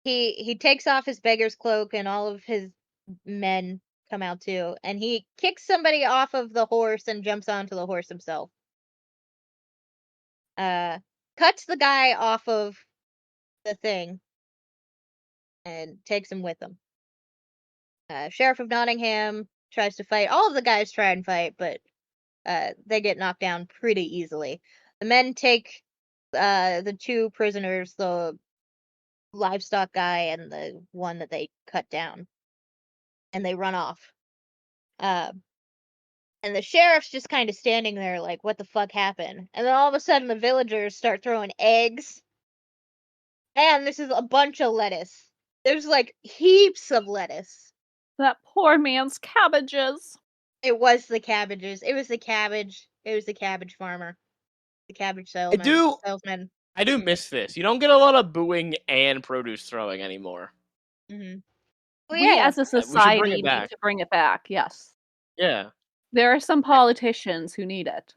he takes off his beggar's cloak, and all of his men come out too, and he kicks somebody off of the horse and jumps onto the horse himself. Cuts the guy off of the thing and takes him with him. Sheriff of Nottingham tries to fight. All of the guys try and fight, but they get knocked down pretty easily. The men take the two prisoners, the livestock guy and the one that they cut down, and they run off. And the sheriff's just kind of standing there like, what the fuck happened? And then all of a sudden the villagers start throwing eggs. And this is a bunch of lettuce. There's like heaps of lettuce. That poor man's cabbages. It was the cabbages. It was the cabbage. It was the cabbage farmer. The cabbage salesman. I do miss this. You don't get a lot of booing and produce throwing anymore. Mm-hmm. Well, We yeah. as a We should bring society it need back. to bring it back, yes. Yeah. There are some politicians who need it.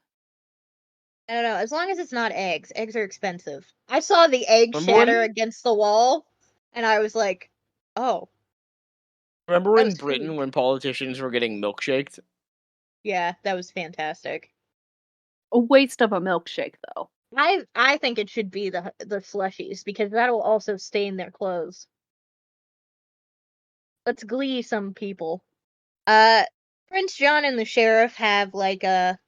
I don't know. As long as it's not eggs. Eggs are expensive. I saw the egg Remember shatter when- against the wall, and I was like, oh. Remember That in was Britain food. when politicians were getting milkshaked? Yeah, that was fantastic. A waste of a milkshake, though. I think it should be the slushies, because that'll also stain their clothes. Let's glee some people. Prince John and the sheriff have like a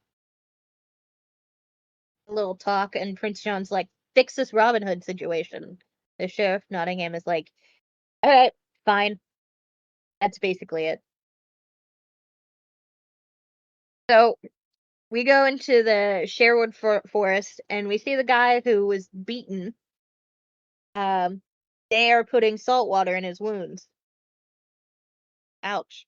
little talk, and Prince John's like, fix this Robin Hood situation. The sheriff Nottingham is like, alright, fine. That's basically it. So we go into the Sherwood forest, and we see the guy who was beaten. They are putting salt water in his wounds. Ouch.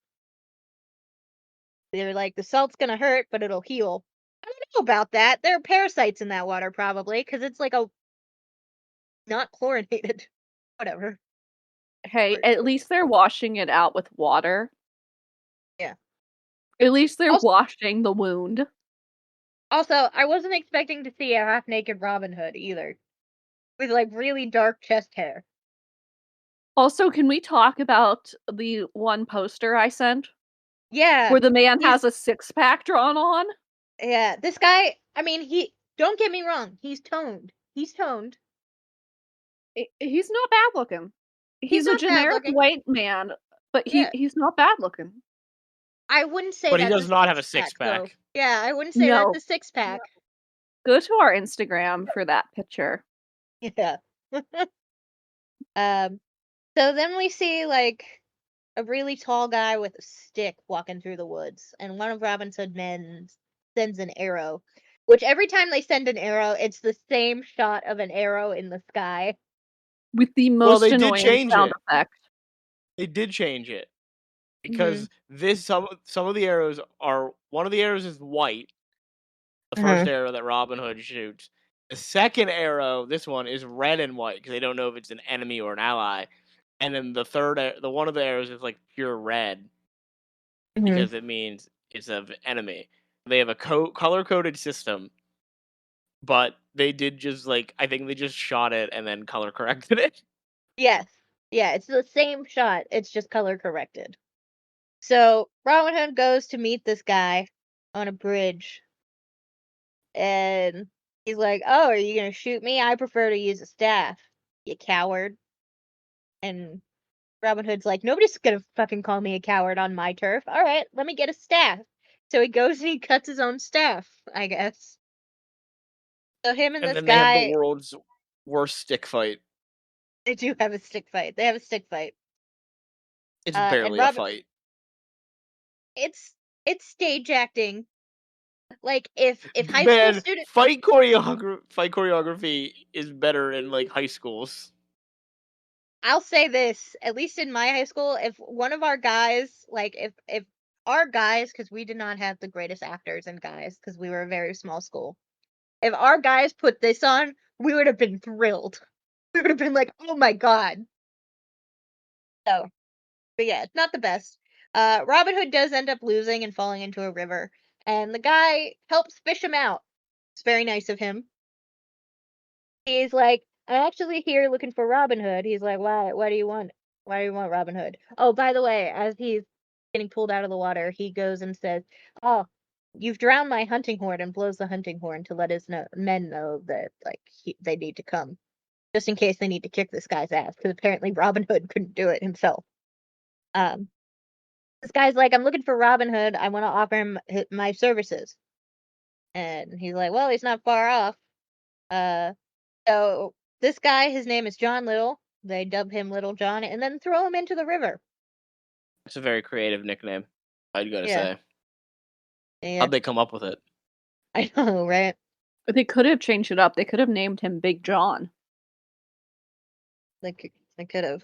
They're like, the salt's gonna hurt, but it'll heal. I don't know about that. There are parasites in that water, probably, because it's like a not chlorinated. Whatever. Hey, at least they're washing it out with water. Yeah. At least they're Also- washing the wound. Also, I wasn't expecting to see a half-naked Robin Hood either, with like really dark chest hair. Also, can we talk about the one poster I sent? Yeah. Where the man he's- has a six-pack drawn on? Yeah, this guy, I mean, don't get me wrong, he's toned. He's toned. He's not bad looking. He's a not bad generic looking. white man, but Yeah. he's not bad looking. I wouldn't say But he that's does a not have a six-pack, though. six-pack. Yeah, I wouldn't say No. that's a six-pack. Go to our Instagram for that picture. Yeah. So then we see, like, a really tall guy with a stick walking through the woods, and one of Robin Hood men sends an arrow, which every time they send an arrow, it's the same shot of an arrow in the sky. With the Well, most they did annoying change sound it. effect. They did change it because some of the arrows are one of the arrows is white. The first arrow that Robin Hood shoots. The second arrow, this one is red and white because they don't know if it's an enemy or an ally. And then the third, the one of the arrows is like pure red because it means it's an enemy. They have a color coded system, but they did just like I think they just shot it and then color corrected it. Yes. Yeah, it's the same shot. It's just color corrected. So Robin Hood goes to meet this guy on a bridge, and he's like, "Oh, are you gonna shoot me? I prefer to use a staff, you coward." And Robin Hood's like, "Nobody's gonna fucking call me a coward on my turf. All right, let me get a staff." So he goes and he cuts his own staff, I guess. So him and And this then they have the guy, world's worst stick fight. they do have a stick fight. They have a stick fight. It's And barely a Robin, fight. it's stage acting. Like if high school Man, student, fight choreography is better in like high schools. I'll say this, at least in my high school, if one of our guys, like if our guys, because we did not have the greatest actors and guys, because we were a very small school. If our guys put this on, we would have been thrilled. We would have been like, "Oh my god!" So, but yeah, it's not the best. Robin Hood does end up losing and falling into a river, and the guy helps fish him out. It's very nice of him. He's like, "I'm actually here looking for Robin Hood." He's like, "Why? What do you want? Why do you want Robin Hood?" Oh, by the way, as he's getting pulled out of the water, he goes and says, "Oh, you've drowned my hunting horn," and blows the hunting horn to let his men know that like they need to come, just in case they need to kick this guy's ass, because apparently Robin Hood couldn't do it himself. Um, this guy's like, "I'm looking for Robin Hood. I want to offer him my services," and he's like, "Well, he's not far off." Uh, So this guy, his name is John Little. They dub him Little John, and then throw him into the river. It's a very creative nickname, I'd gotta Yeah, say. yeah, How'd they come up with it? I know, right? But they could have changed it up. They could have named him Big John. They could have.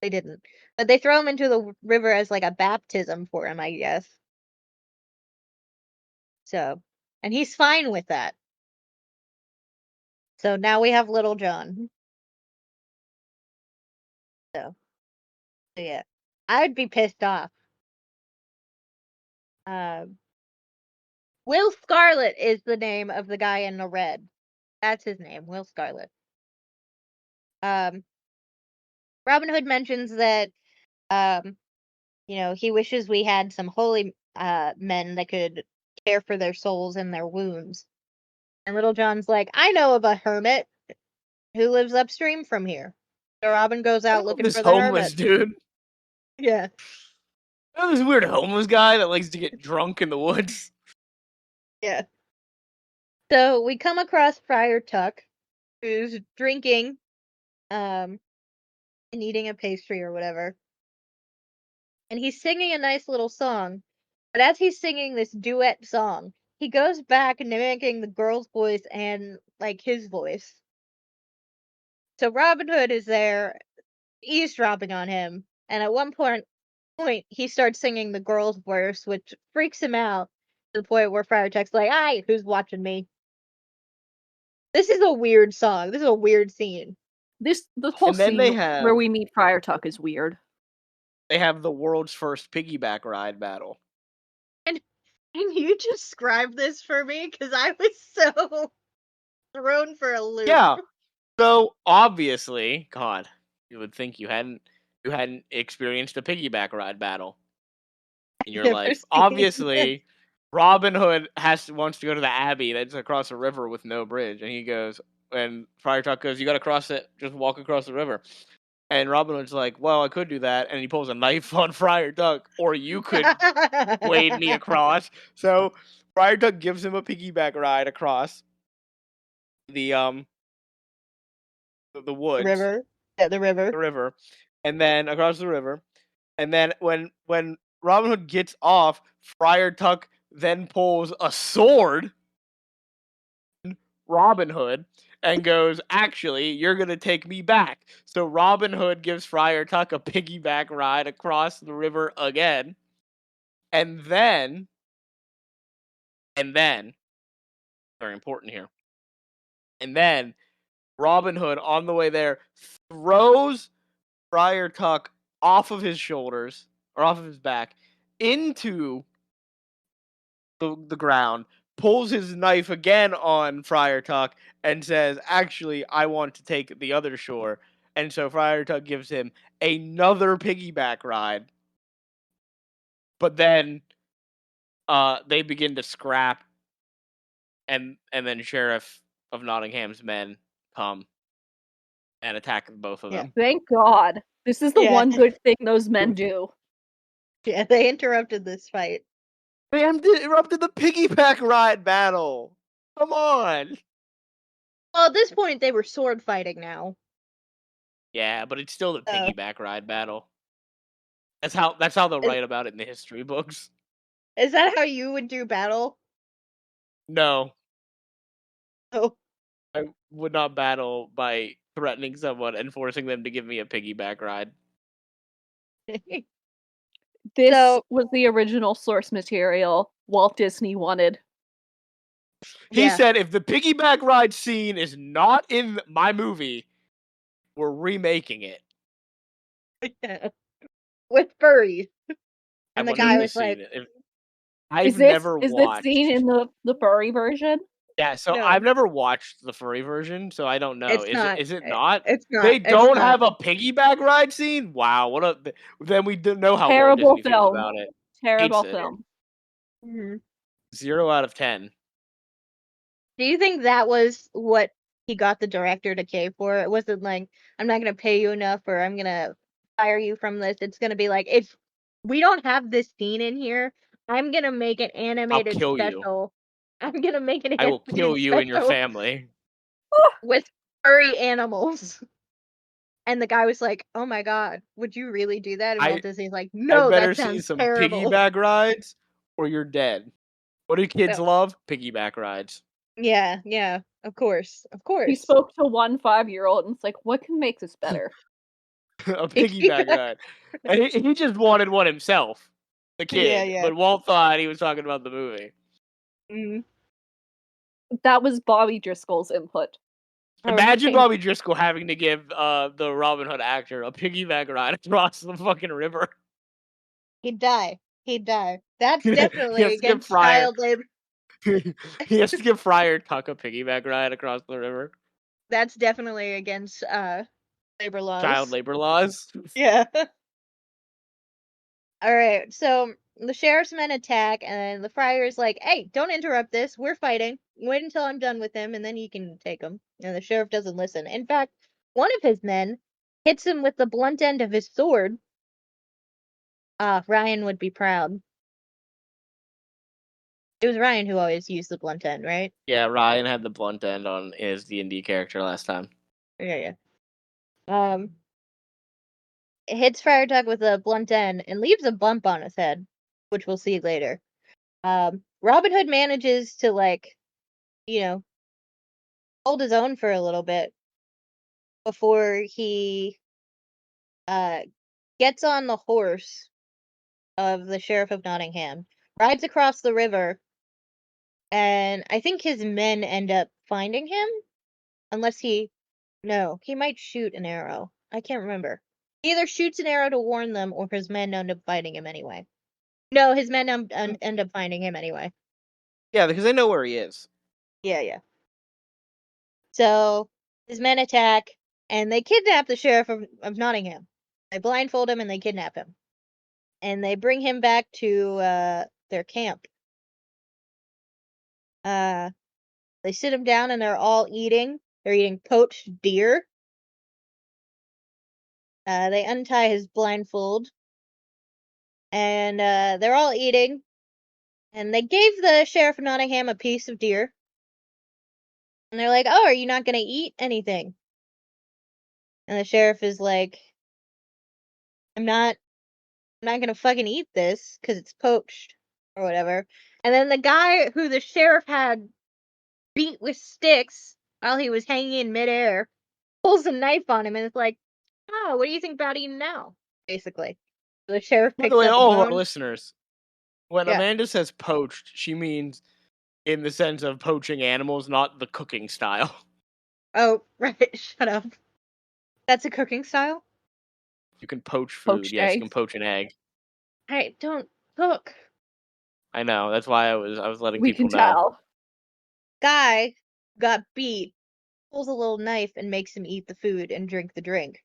They didn't. But they throw him into the river as like a baptism for him, I guess. So, and he's fine with that. So now we have Little John. So yeah, I'd be pissed off. Um, Will Scarlet is the name of the guy in the red. That's his name, Will Scarlet. Um, Robin Hood mentions that um he wishes we had some holy men that could care for their souls and their wounds. And Little John's like, "I know of a hermit who lives upstream from here." So Robin goes out looking This for the homeless hermit. dude. Yeah. This weird homeless guy that likes to get drunk in the woods. Yeah. So we come across Friar Tuck, who's drinking and eating a pastry or whatever. And he's singing a nice little song. But as he's singing this duet song, he goes back mimicking the girl's voice and like his voice. So Robin Hood is there eavesdropping on him, and at one point he starts singing the girl's verse, which freaks him out to the point where Friar Tuck's like, "Aye, who's watching me?" This is a weird song. This is a weird scene. The whole And then scene they where we meet Friar Tuck is weird. have the world's first piggyback ride battle. And can you describe this for me? Because I was so thrown for a loop. Yeah. So obviously, God, you would think you hadn't experienced a piggyback ride battle in your Never life. seen Obviously, Robin Hood wants to go to the Abbey that's across a river with no bridge, and he goes, and Friar Tuck goes, "You got to cross it. Just walk across the river." And Robin Hood's like, "Well, I could do that," and he pulls a knife on Friar Tuck, or you could wade me across. So Friar Tuck gives him a piggyback ride across the woods, River. Yeah, the river. the river, and then across the river, and then when Robin Hood gets off, Friar Tuck then pulls a sword, Robin Hood, and goes, "Actually, you're gonna take me back." So Robin Hood gives Friar Tuck a piggyback ride across the river again, and then, very important here, and then Robin Hood on the way there throws Friar Tuck off of his shoulders or off of his back into the ground, pulls his knife again on Friar Tuck, and says, "Actually, I want to take the other shore." And so Friar Tuck gives him another piggyback ride. But then they begin to scrap, and then Sheriff of Nottingham's men come and attack both of Yeah. them. Thank God. This is the Yeah. one good thing those men do. Yeah, they interrupted this fight. They interrupted the piggyback ride battle. Come on. Well, at this point, they were sword fighting now. Yeah, but it's still the Oh. piggyback ride battle. That's how they'll write about it in the history books. Is that how you would do battle? No, Oh. I would not battle by threatening someone and forcing them to give me a piggyback ride. This So- was the original source material Walt Disney wanted. He Yeah. said, if the piggyback ride scene is not in my movie, we're remaking it. With furries. I And the wanted guy to was see like, it. Is this scene in the furry version? Yeah, so No. I've never watched the furry version, so I don't know. It's not. Is it not? It's not. They It's don't not. have a piggyback ride scene? Wow, what a then we didn't know how Walt Terrible Disney feels film. about it. Terrible Hates it. film. Mhm. 0 out of 10. Do you think that was what he got the director to pay for? It wasn't like, I'm not going to pay you enough or I'm going to fire you from this. It's going to be like, if we don't have this scene in here, I'm going to make an animated kill you. special. I'm going to make an I will animated kill you and your special family. with furry animals. And the guy was like, "Oh my god, would you really do that?" And Walt Disney's like, I "No, better that see sounds some terrible." piggyback rides or you're dead. What do kids Yeah. love? Piggyback rides. Yeah, of course, of course. He spoke to one 5-year-old and it's like, what can make this better? A piggyback ride. And he just wanted one himself, the kid. Yeah. But Walt thought he was talking about the movie. Mm. That was Bobby Driscoll's input. Imagine Alright. Bobby Driscoll having to give the Robin Hood actor a piggyback ride across the fucking river. He'd die. That's He definitely has to give against child labor. He has to give Friar Tuck a piggyback ride across the river. That's definitely against labor laws. Child labor laws. Yeah. Alright, so the sheriff's men attack, and the friar's like, "Hey, don't interrupt this. We're fighting. Wait until I'm done with him, and then you can take him." And the sheriff doesn't listen. In fact, one of his men hits him with the blunt end of his sword. Ryan would be proud. It was Ryan who always used the blunt end, right? Yeah, Ryan had the blunt end on his D&D character last time. Yeah. It hits Friar Tuck with a blunt end and leaves a bump on his head, which we'll see later. Robin Hood manages to, like, hold his own for a little bit before he gets on the horse of the Sheriff of Nottingham, rides across the river, and I think his men end up finding him, unless he might shoot an arrow. I can't remember. He either shoots an arrow to warn them, or his men end up fighting him anyway. No, his men end up finding him anyway. Yeah, because they know where he is. Yeah. So his men attack, and they kidnap the Sheriff of Nottingham. They blindfold him and they kidnap him. And they bring him back to their camp. They sit him down and they're all eating. They're eating poached deer. They untie his blindfold. And they're all eating. And they gave the Sheriff of Nottingham a piece of deer. And they're like, oh, are you not going to eat anything? And the sheriff is like, I'm not going to fucking eat this because it's poached or whatever. And then the guy who the sheriff had beat with sticks while he was hanging in midair pulls a knife on him and it's like, oh, what do you think about eating now? Basically. The sheriff By the picks way, up a all of our bone. listeners, when Yeah. Amanda says poached, she means in the sense of poaching animals, not the cooking style. Oh, right. Shut up. That's a cooking style? You can poach food. Poached Yes, you can eggs. poach an egg. I don't cook. I know. That's why I was letting We people can know. tell. Guy got beat, pulls a little knife and makes him eat the food and drink the drink.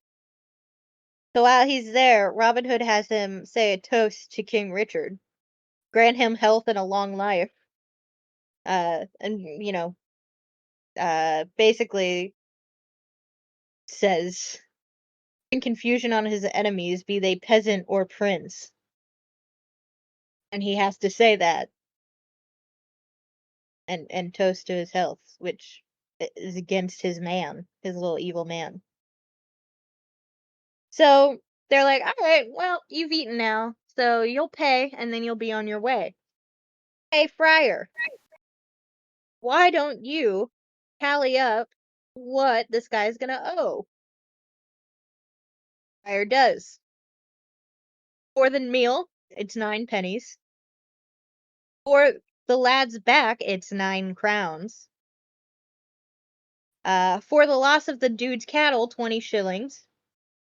So while he's there, Robin Hood has him say a toast to King Richard, grant him health and a long life. And basically says, in confusion on his enemies, be they peasant or prince. And he has to say that and toast to his health, which is against his man, his little evil man. So they're like, all right, well, you've eaten now, so you'll pay and then you'll be on your way. Hey, Friar, why don't you tally up what this guy's gonna owe? Friar does. For the meal, it's 9 pennies. For the lad's back, it's 9 crowns. For the loss of the dude's cattle, 20 shillings.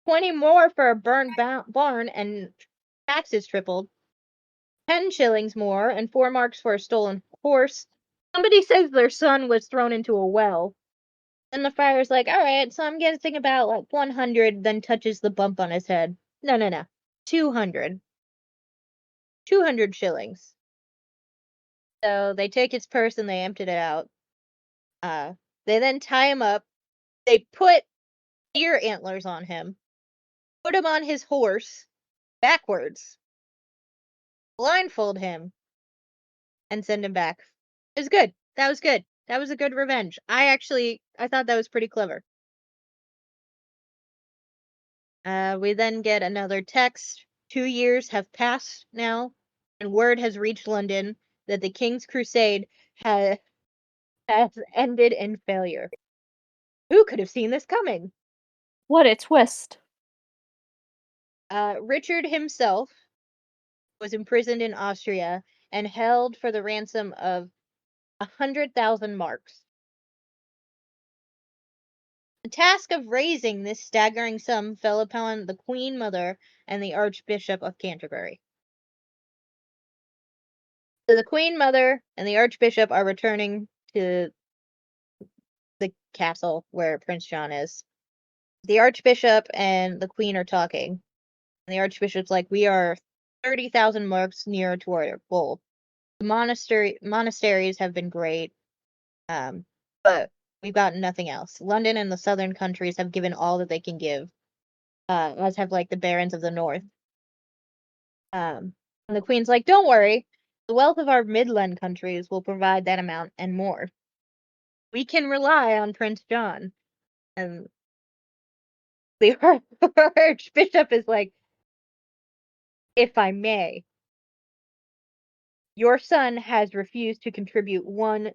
20 more for a burned barn and taxes tripled. 10 shillings more and 4 marks for a stolen horse. Somebody says their son was thrown into a well. And the friar's like, alright, so I'm guessing about like 100, then touches the bump on his head. No. 200. 200 shillings. So they take his purse and they emptied it out. They then tie him up. They put deer antlers on him. Put him on his horse backwards. Blindfold him. And send him back. It was good. That was good. That was a good revenge. I thought that was pretty clever. We then get another text. 2 years have passed now, and word has reached London that the King's Crusade has ended in failure. Who could have seen this coming? What a twist. Richard himself was imprisoned in Austria and held for the ransom of 100,000 marks. The task of raising this staggering sum fell upon the Queen Mother and the Archbishop of Canterbury. So the Queen Mother and the Archbishop are returning to the castle where Prince John is. The Archbishop and the Queen are talking. And the Archbishop's like, we are 30,000 marks nearer to our goal. The monasteries have been great, but we've got nothing else. London and the southern countries have given all that they can give, as have like the barons of the north. And the Queen's like, don't worry, the wealth of our midland countries will provide that amount and more. We can rely on Prince John. And the Archbishop is like, if I may, your son has refused to contribute 1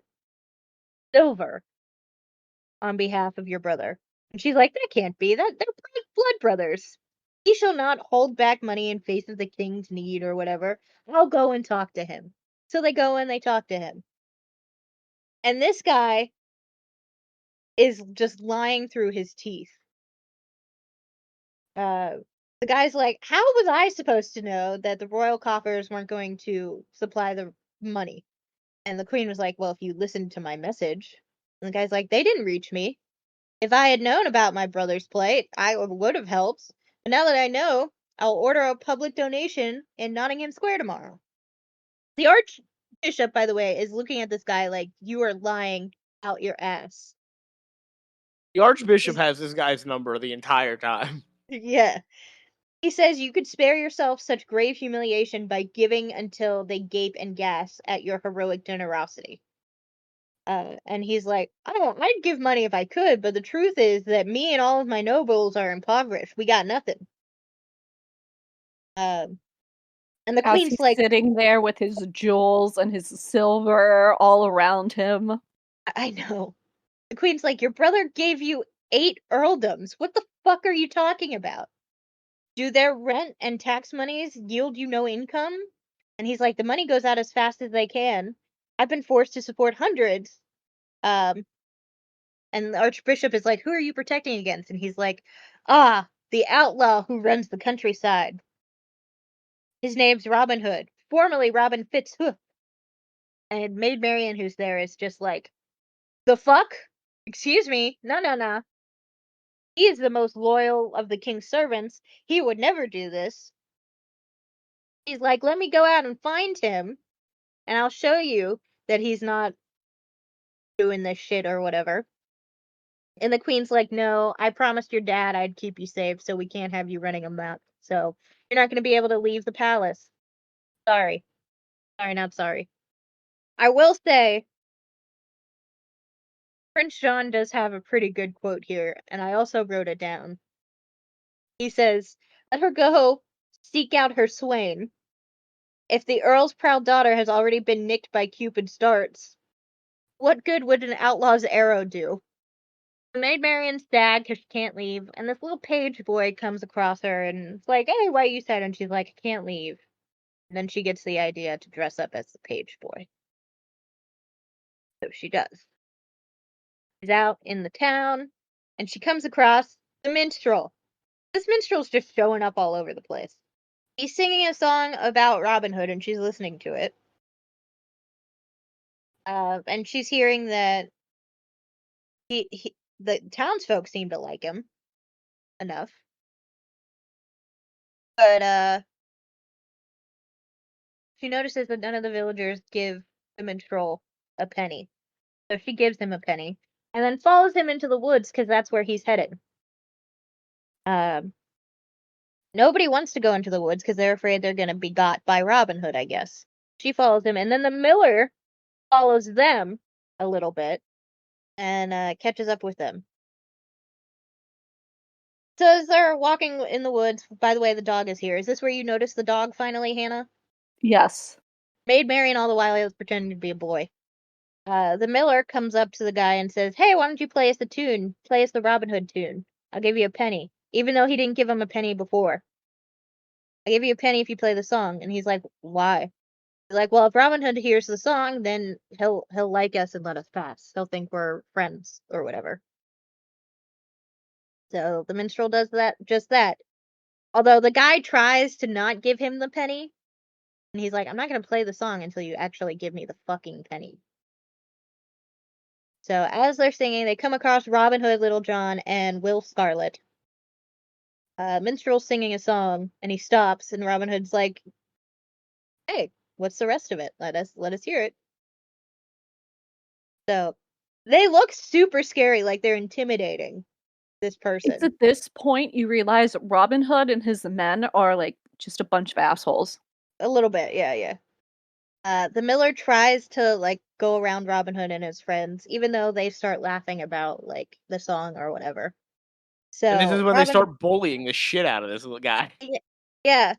silver on behalf of your brother. And she's like, that can't be. They're blood brothers. He shall not hold back money in face of the king's need or whatever. I'll go and talk to him. So they go and they talk to him. And this guy is just lying through his teeth. The guy's like, how was I supposed to know that the royal coffers weren't going to supply the money? And the Queen was like, well, if you listened to my message. And the guy's like, they didn't reach me. If I had known about my brother's plight, I would have helped. But now that I know, I'll order a public donation in Nottingham Square tomorrow. The Bishop, by the way, is looking at this guy like, you are lying out your ass. The Archbishop has this guy's number the entire time. Yeah. He says you could spare yourself such grave humiliation by giving until they gape and gasp at your heroic generosity. And he's like, oh, I'd give money if I could, but the truth is that me and all of my nobles are impoverished. We got nothing. And the As queen's he's like, sitting there with his jewels and his silver all around him. I know. The queen's like, your brother gave you 8 earldoms. What the fuck are you talking about? Do their rent and tax monies yield you no income? And he's like, the money goes out as fast as they can. I've been forced to support hundreds. And the Archbishop is like, who are you protecting against? And he's like, the outlaw who runs the countryside. His name's Robin Hood, formerly Robin Fitzhoof. And Maid Marian, who's there, is just like, the fuck? Excuse me? No. He is the most loyal of the king's servants. He would never do this. He's like, let me go out and find him, and I'll show you that he's not doing this shit or whatever. And the queen's like, no, I promised your dad I'd keep you safe, so we can't have you running amok. So you're not going to be able to leave the palace. Sorry. Sorry, not sorry. I will say, Prince John does have a pretty good quote here, and I also wrote it down. He says, let her go seek out her swain. If the Earl's proud daughter has already been nicked by Cupid's darts, what good would an outlaw's arrow do? The Maid Marian's sad because she can't leave, and this little page boy comes across her and it's like, hey, why you sad? And she's like, I can't leave. And then she gets the idea to dress up as the page boy. So she does. She's out in the town, and she comes across the minstrel. This minstrel's just showing up all over the place. He's singing a song about Robin Hood, and she's listening to it. And she's hearing that the townsfolk seem to like him enough. But she notices that none of the villagers give the minstrel a penny. So she gives him a penny and then follows him into the woods because that's where he's headed. Nobody wants to go into the woods because they're afraid they're going to be got by Robin Hood, I guess. She follows him, and then the miller follows them a little bit and catches up with them. So as they're walking in the woods, by the way, the dog is here. Is this where you notice the dog finally, Hannah? Yes. Maid Marian all the while he was pretending to be a boy. The miller comes up to the guy and says, hey, why don't you play us the tune? Play us the Robin Hood tune. I'll give you a penny. Even though he didn't give him a penny before. I'll give you a penny if you play the song. And he's like, why? He's like, well, if Robin Hood hears the song, then he'll like us and let us pass. He'll think we're friends or whatever. So the minstrel does just that. Although the guy tries to not give him the penny. And he's like, I'm not going to play the song until you actually give me the fucking penny. So as they're singing, they come across Robin Hood, Little John, and Will Scarlet. Minstrel's singing a song, and he stops, and Robin Hood's like, hey, what's the rest of it? Let us hear it. So they look super scary, like they're intimidating this person. It's at this point you realize Robin Hood and his men are like just a bunch of assholes. A little bit, yeah. The miller tries to like go around Robin Hood and his friends, even though they start laughing about like the song or whatever. So And this is when they start bullying the shit out of this little guy. Yeah.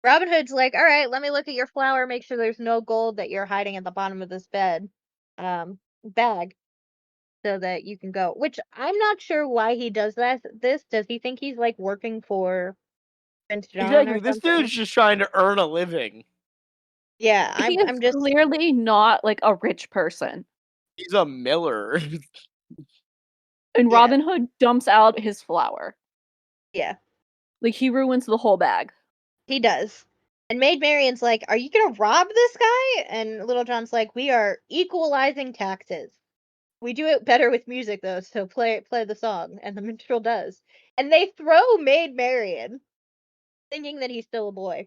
Robin Hood's like, all right, let me look at your flower, make sure there's no gold that you're hiding at the bottom of this bag, so that you can go. Which I'm not sure why he does this. Does he think he's like working for Prince John Exactly. or This something? dude's just trying to earn a living. Yeah, He is I'm just clearly not like a rich person. He's a miller. And Yeah. Robin Hood dumps out his flower. Yeah, Like he ruins the whole bag. he does. And Maid Marian's like, are you gonna rob this guy? And Little John's like, we are equalizing taxes. We do it better with music though, so play the song. And the minstrel does. And they throw Maid Marian, thinking that he's still a boy.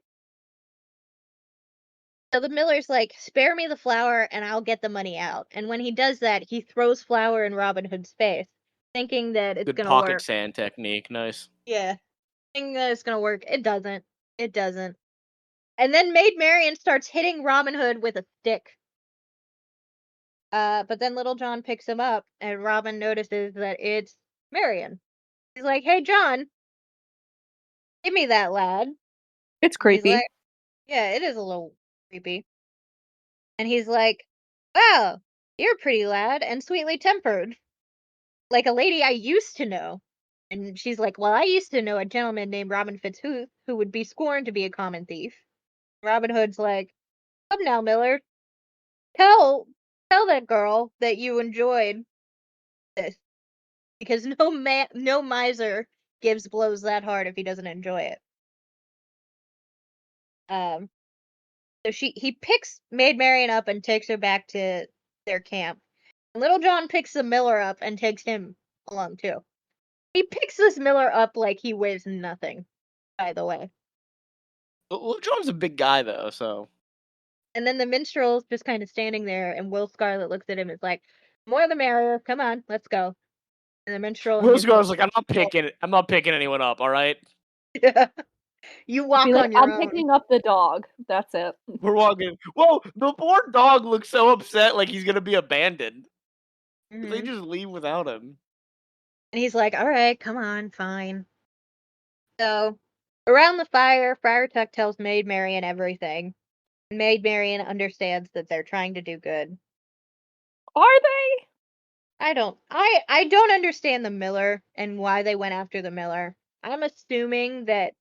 So the miller's like, spare me the flour and I'll get the money out. And when he does that, he throws flour in Robin Hood's face, thinking that it's Good gonna pocket work. sand technique. Nice. Yeah, thinking that it's gonna work. It doesn't. It doesn't. And then Maid Marian starts hitting Robin Hood with a stick. But then Little John picks him up, and Robin notices that it's Marian. He's like, "Hey, John, give me that lad." It's And he's creepy. like, "Yeah, it is a little creepy." And he's like, "Wow, you're a pretty lad and sweetly tempered, like a lady I used to know." And she's like, "Well, I used to know a gentleman named Robin Fitzhoof who would be scorned to be a common thief." Robin Hood's like, "Come now, Miller, tell that girl that you enjoyed this, because no miser gives blows that hard if he doesn't enjoy it." Um, so he picks Maid Marian up and takes her back to their camp. And Little John picks the Miller up and takes him along too. He picks this Miller up like he weighs nothing, by the way. Little John's a big guy though, so. And then the minstrel's just kind of standing there, and Will Scarlet looks at him and is like, "More the merrier. Come on, let's go." And the minstrel and Will his Scarlet's like, I'm not picking anyone up. All right, yeah. You Be walk like, on your I'm own. picking up the dog. That's it. we're walking. Whoa, the poor dog looks so upset, like he's gonna be abandoned. They Mhm. just leave without him. And he's like, "All right, come on, fine." So, around the fire, Friar Tuck tells Maid Marian everything. Maid Marian understands that they're trying to do good. Are they? I don't understand the Miller and why they went after the Miller. I'm assuming that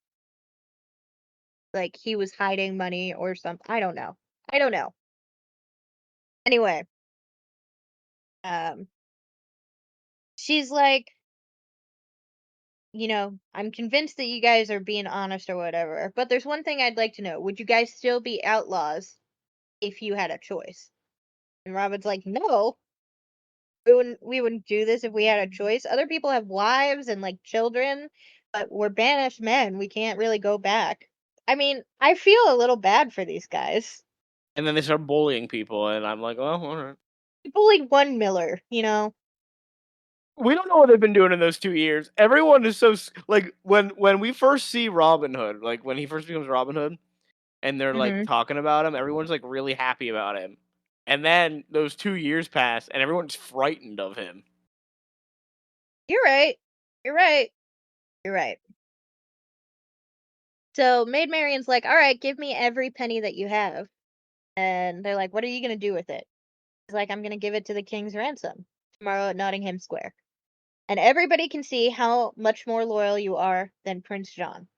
like he was hiding money or something. I don't know. I don't know. Anyway, um she's like, "I'm convinced that you guys are being honest or whatever, but there's one thing I'd like to know. Would you guys still be outlaws if you had a choice?" And Robin's like, "No. We wouldn't do this if we had a choice. Other people have wives and like children, but we're banished men. We can't really go back." I mean, I feel a little bad for these guys. And then they start bullying people, and I'm like, oh, all right. They bullied one Miller, you know? We don't know what they've been doing in those 2 years. Everyone is so like when we first see Robin Hood, like when he first becomes Robin Hood, and they're like Mhm. talking about him, everyone's like really happy about him. And then those 2 years pass, and everyone's frightened of him. You're right. You're right. You're right. So Maid Marian's like, "All right, give me every penny that you have." And they're like, "What are you going to do with it?" He's like, "I'm going to give it to the king's ransom tomorrow at Nottingham Square. And everybody can see how much more loyal you are than Prince John."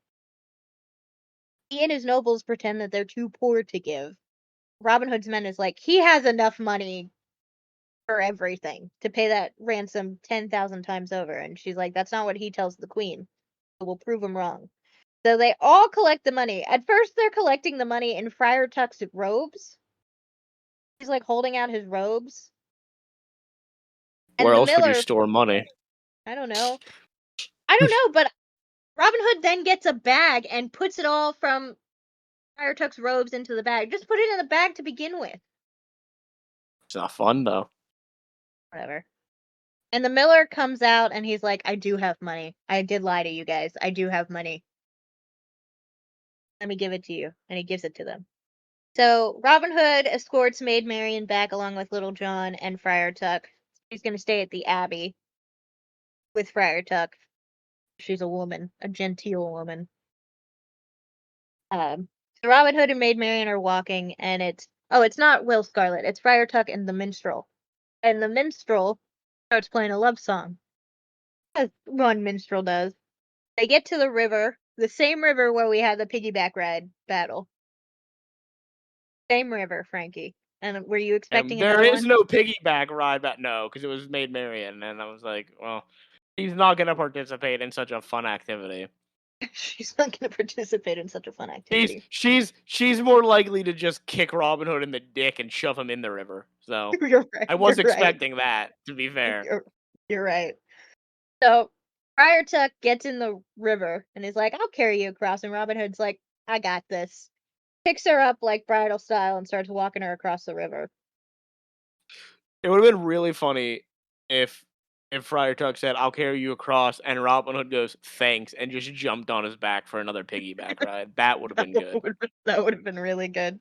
He and his nobles pretend that they're too poor to give. Robin Hood's men is like, he has enough money for everything to pay that ransom 10,000 times over. And she's like, "That's not what he tells the queen. We'll prove him wrong." So they all collect the money. At first, they're collecting the money in Friar Tuck's robes. He's like holding out his robes. Where And the else would you Miller, store money? I don't know. I don't know, but Robin Hood then gets a bag and puts it all from Friar Tuck's robes into the bag. Just put it in the bag to begin with. It's not fun though. Whatever. And the Miller comes out and he's like, "I do have money. I did lie to you guys. I do have money. Let me give it to you." And he gives it to them. So Robin Hood escorts Maid Marian back along with Little John and Friar Tuck. She's going to stay at the Abbey with Friar Tuck. She's a woman, a genteel woman. So Robin Hood and Maid Marian are walking, and it's not Will Scarlet, it's Friar Tuck and the minstrel. And the minstrel starts playing a love song, as one minstrel does. They get to the river, the same river where we had the piggyback ride battle. Same river, Frankie. And were you expecting There another is one? no piggyback ride, but no, because it was Maid Marian, and I was like, well, he's not gonna participate in such a fun activity. She's not going to participate in such a fun She's activity. she's more likely to just kick Robin Hood in the dick and shove him in the river. So You're right. I was You're right. expecting that, to be fair. You're right. So Friar Tuck gets in the river and is like, "I'll carry you across." And Robin Hood's like, "I got this." picks her up like bridal style and starts walking her across the river. It would have been really funny if Friar Tuck said, "I'll carry you across," and Robin Hood goes, "Thanks," and just jumped on his back for another piggyback ride. That would have been good. That would have been really good.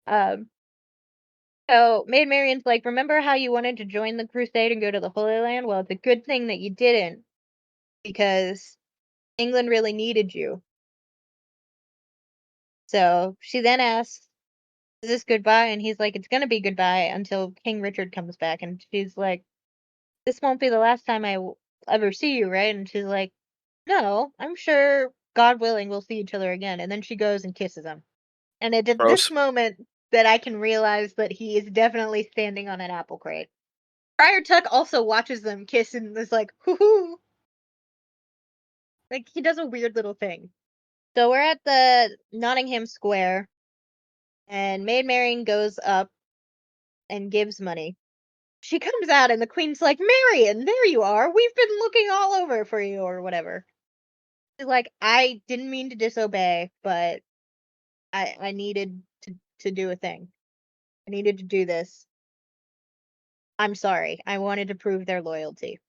So Maid Marian's like, remember how you wanted to join the crusade and go to the Holy Land? Well, it's a good thing that you didn't, because England really needed you. So she then asks, is this goodbye? And he's like, it's gonna be goodbye until King Richard comes back. And she's like, this won't be the last time I will ever see you, right? And she's like, no, I'm sure, God willing, we'll see each other again. And then she goes and kisses him. And it's at this Gross. moment that I can realize that he is definitely standing on an apple crate. Friar Tuck also watches them kiss and is like, hoo-hoo. Like, he does a weird little thing. So we're at the Nottingham Square, and Maid Marian goes up and gives money. She comes out, and the Queen's like, Marian, there you are. We've been looking all over for you, or whatever. She's like, I didn't mean to disobey, but I needed to do a thing. I needed to do this. I'm sorry. I wanted to prove their loyalty.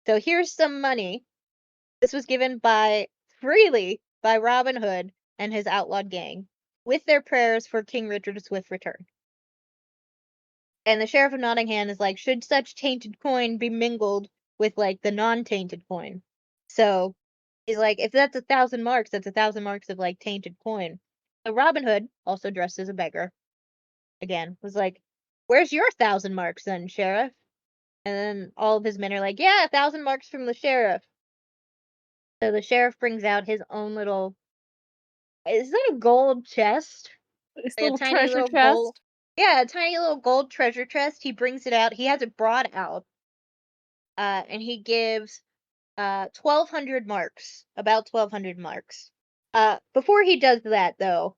So here's some money. This was given freely by Robin Hood and his outlawed gang, with their prayers for King Richard's swift return. And the Sheriff of Nottingham is like, should such tainted coin be mingled with, like, the non-tainted coin? So he's like, if that's 1,000 marks, that's 1,000 marks of, like, tainted coin. So Robin Hood, also dressed as a beggar, again, was like, where's your 1,000 marks then, Sheriff? And then all of his men are like, yeah, 1,000 marks from the Sheriff. So the Sheriff brings out his own little, is that a gold chest? This Like a little tiny treasure little chest. gold, yeah, a tiny little gold treasure chest. He brings it out. He has it brought out. And he gives 1,200 marks, about 1,200 marks. Before he does that, though,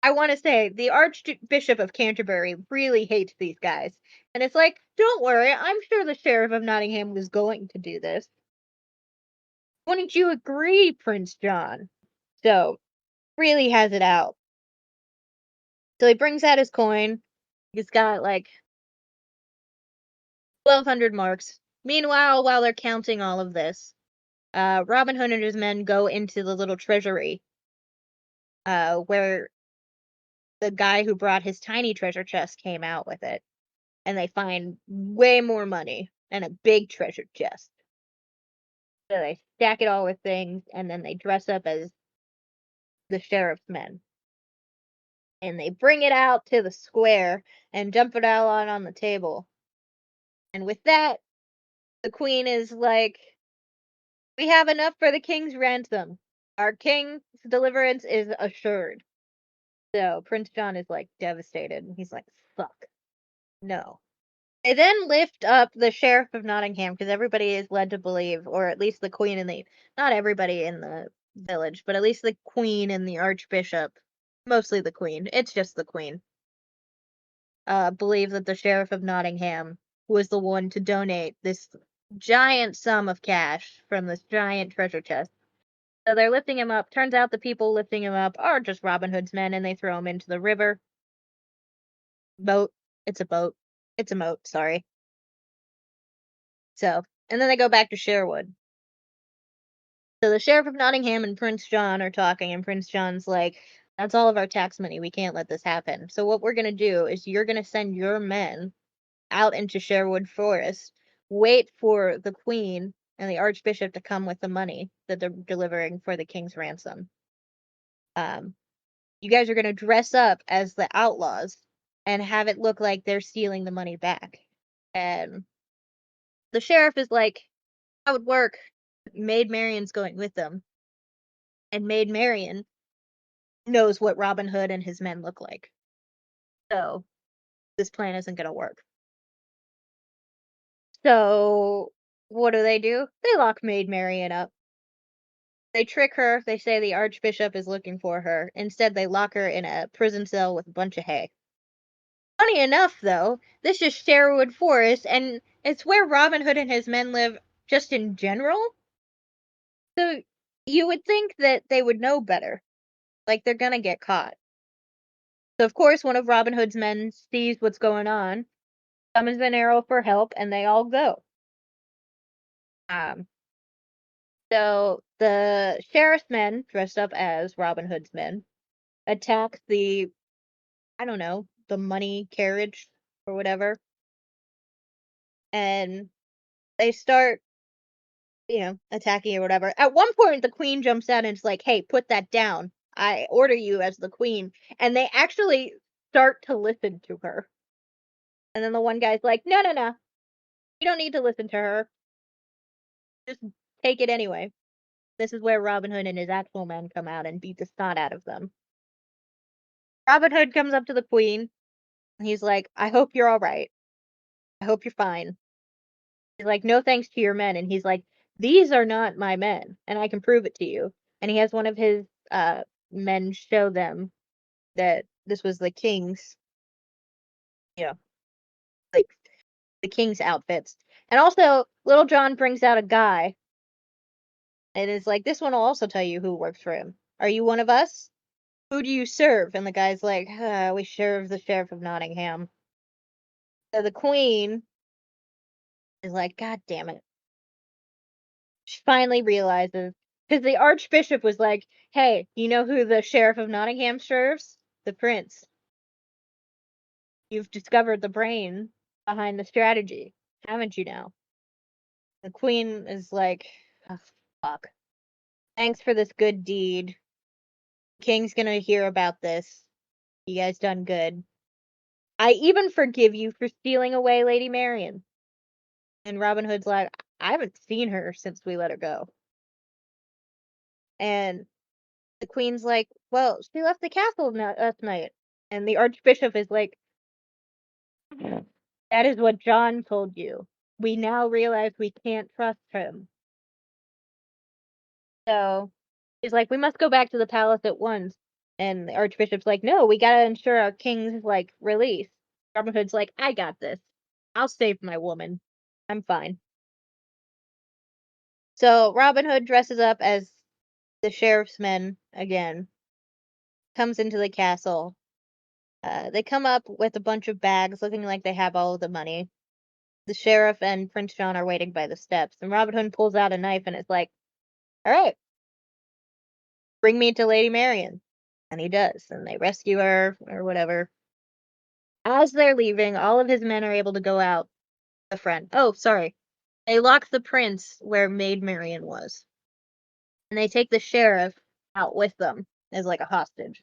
I want to say the Archbishop of Canterbury really hates these guys. And it's like, don't worry, I'm sure the Sheriff of Nottingham was going to do this. Wouldn't you agree, Prince John? So, really has it out. So he brings out his coin. He's got like 1,200 marks. Meanwhile, while they're counting all of this, Robin Hood and his men go into the little treasury, where the guy who brought his tiny treasure chest came out with it, and they find way more money and a big treasure chest. So they stack it all with things, and then they dress up as the sheriff's men. And they bring it out to the square and dump it all out on the table. And with that, the queen is like, we have enough for the king's ransom. Our king's deliverance is assured. So Prince John is like devastated. He's like, fuck. No. They then lift up the Sheriff of Nottingham because everybody is led to believe, or at least the Queen and not everybody in the village, but at least the Queen and the Archbishop, mostly the Queen, it's just the Queen, believe that the Sheriff of Nottingham was the one to donate this giant sum of cash from this giant treasure chest. So they're lifting him up. Turns out the people lifting him up are just Robin Hood's men, and they throw him into the river. Boat. It's a boat. It's a moat, sorry. So, and then they go back to Sherwood. So the Sheriff of Nottingham and Prince John are talking, and Prince John's like, that's all of our tax money. We can't let this happen. So what we're going to do is you're going to send your men out into Sherwood Forest, wait for the Queen and the Archbishop to come with the money that they're delivering for the king's ransom. You guys are going to dress up as the outlaws and have it look like they're stealing the money back. And the sheriff is like, that would work. Maid Marian's going with them. And Maid Marian knows what Robin Hood and his men look like. So this plan isn't going to work. So what do? They lock Maid Marian up. They trick her. They say the Archbishop is looking for her. Instead, they lock her in a prison cell with a bunch of hay. Funny enough, though, this is Sherwood Forest, and it's where Robin Hood and his men live just in general. So you would think that they would know better. Like, they're gonna get caught. So, of course, one of Robin Hood's men sees what's going on, summons an arrow for help, and they all go. So the sheriff's men, dressed up as Robin Hood's men, attack the, I don't know, the money carriage or whatever. And they start, attacking or whatever. At one point, the queen jumps out and is like, hey, put that down. I order you as the queen. And they actually start to listen to her. And then the one guy's like, no, no, no. You don't need to listen to her. Just take it anyway. This is where Robin Hood and his actual men come out and beat the snot out of them. Robin Hood comes up to the queen, and he's like, I hope you're all right. I hope you're fine. He's like, no thanks to your men. And he's like, these are not my men, and I can prove it to you. And he has one of his men show them that this was the king's, like the king's outfits. And also, Little John brings out a guy, and is like, this one will also tell you who works for him. Are you one of us? Who do you serve? And the guy's like, we serve the Sheriff of Nottingham. So the queen is like, God damn it. She finally realizes, because the Archbishop was like, hey, you know who the Sheriff of Nottingham serves? The Prince. You've discovered the brain behind the strategy, haven't you now? The Queen is like, oh, fuck. Thanks for this good deed. The King's gonna hear about this. You guys done good. I even forgive you for stealing away Lady Marian. And Robin Hood's like, I haven't seen her since we let her go. And the queen's like, well, she left the castle last night. And the archbishop is like, that is what John told you. We now realize we can't trust him. So he's like, we must go back to the palace at once. And the archbishop's like, no, we gotta ensure our king's, release. Robin Hood's like, I got this. I'll save my woman. I'm fine. So Robin Hood dresses up as the sheriff's men again, comes into the castle. They come up with a bunch of bags looking like they have all of the money. The sheriff and Prince John are waiting by the steps, and Robin Hood pulls out a knife and is like, all right, bring me to Lady Marian. And he does, and they rescue her or whatever. As they're leaving, all of his men are able to go out the front. Oh, sorry. They lock the prince where Maid Marian was. And they take the sheriff out with them as like a hostage.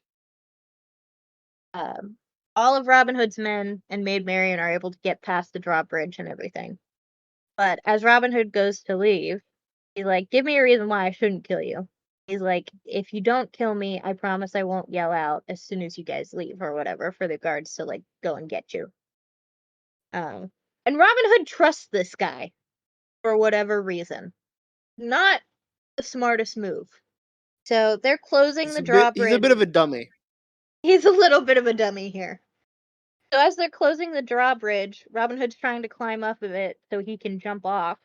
All of Robin Hood's men and Maid Marian are able to get past the drawbridge and everything. But as Robin Hood goes to leave, he's like, give me a reason why I shouldn't kill you. He's like, if you don't kill me, I promise I won't yell out as soon as you guys leave or whatever for the guards to go and get you. And Robin Hood trusts this guy for whatever reason. Not the smartest move. So they're closing the drawbridge. He's a bit of a dummy. He's a little bit of a dummy here. So as they're closing the drawbridge, Robin Hood's trying to climb up of it so he can jump off.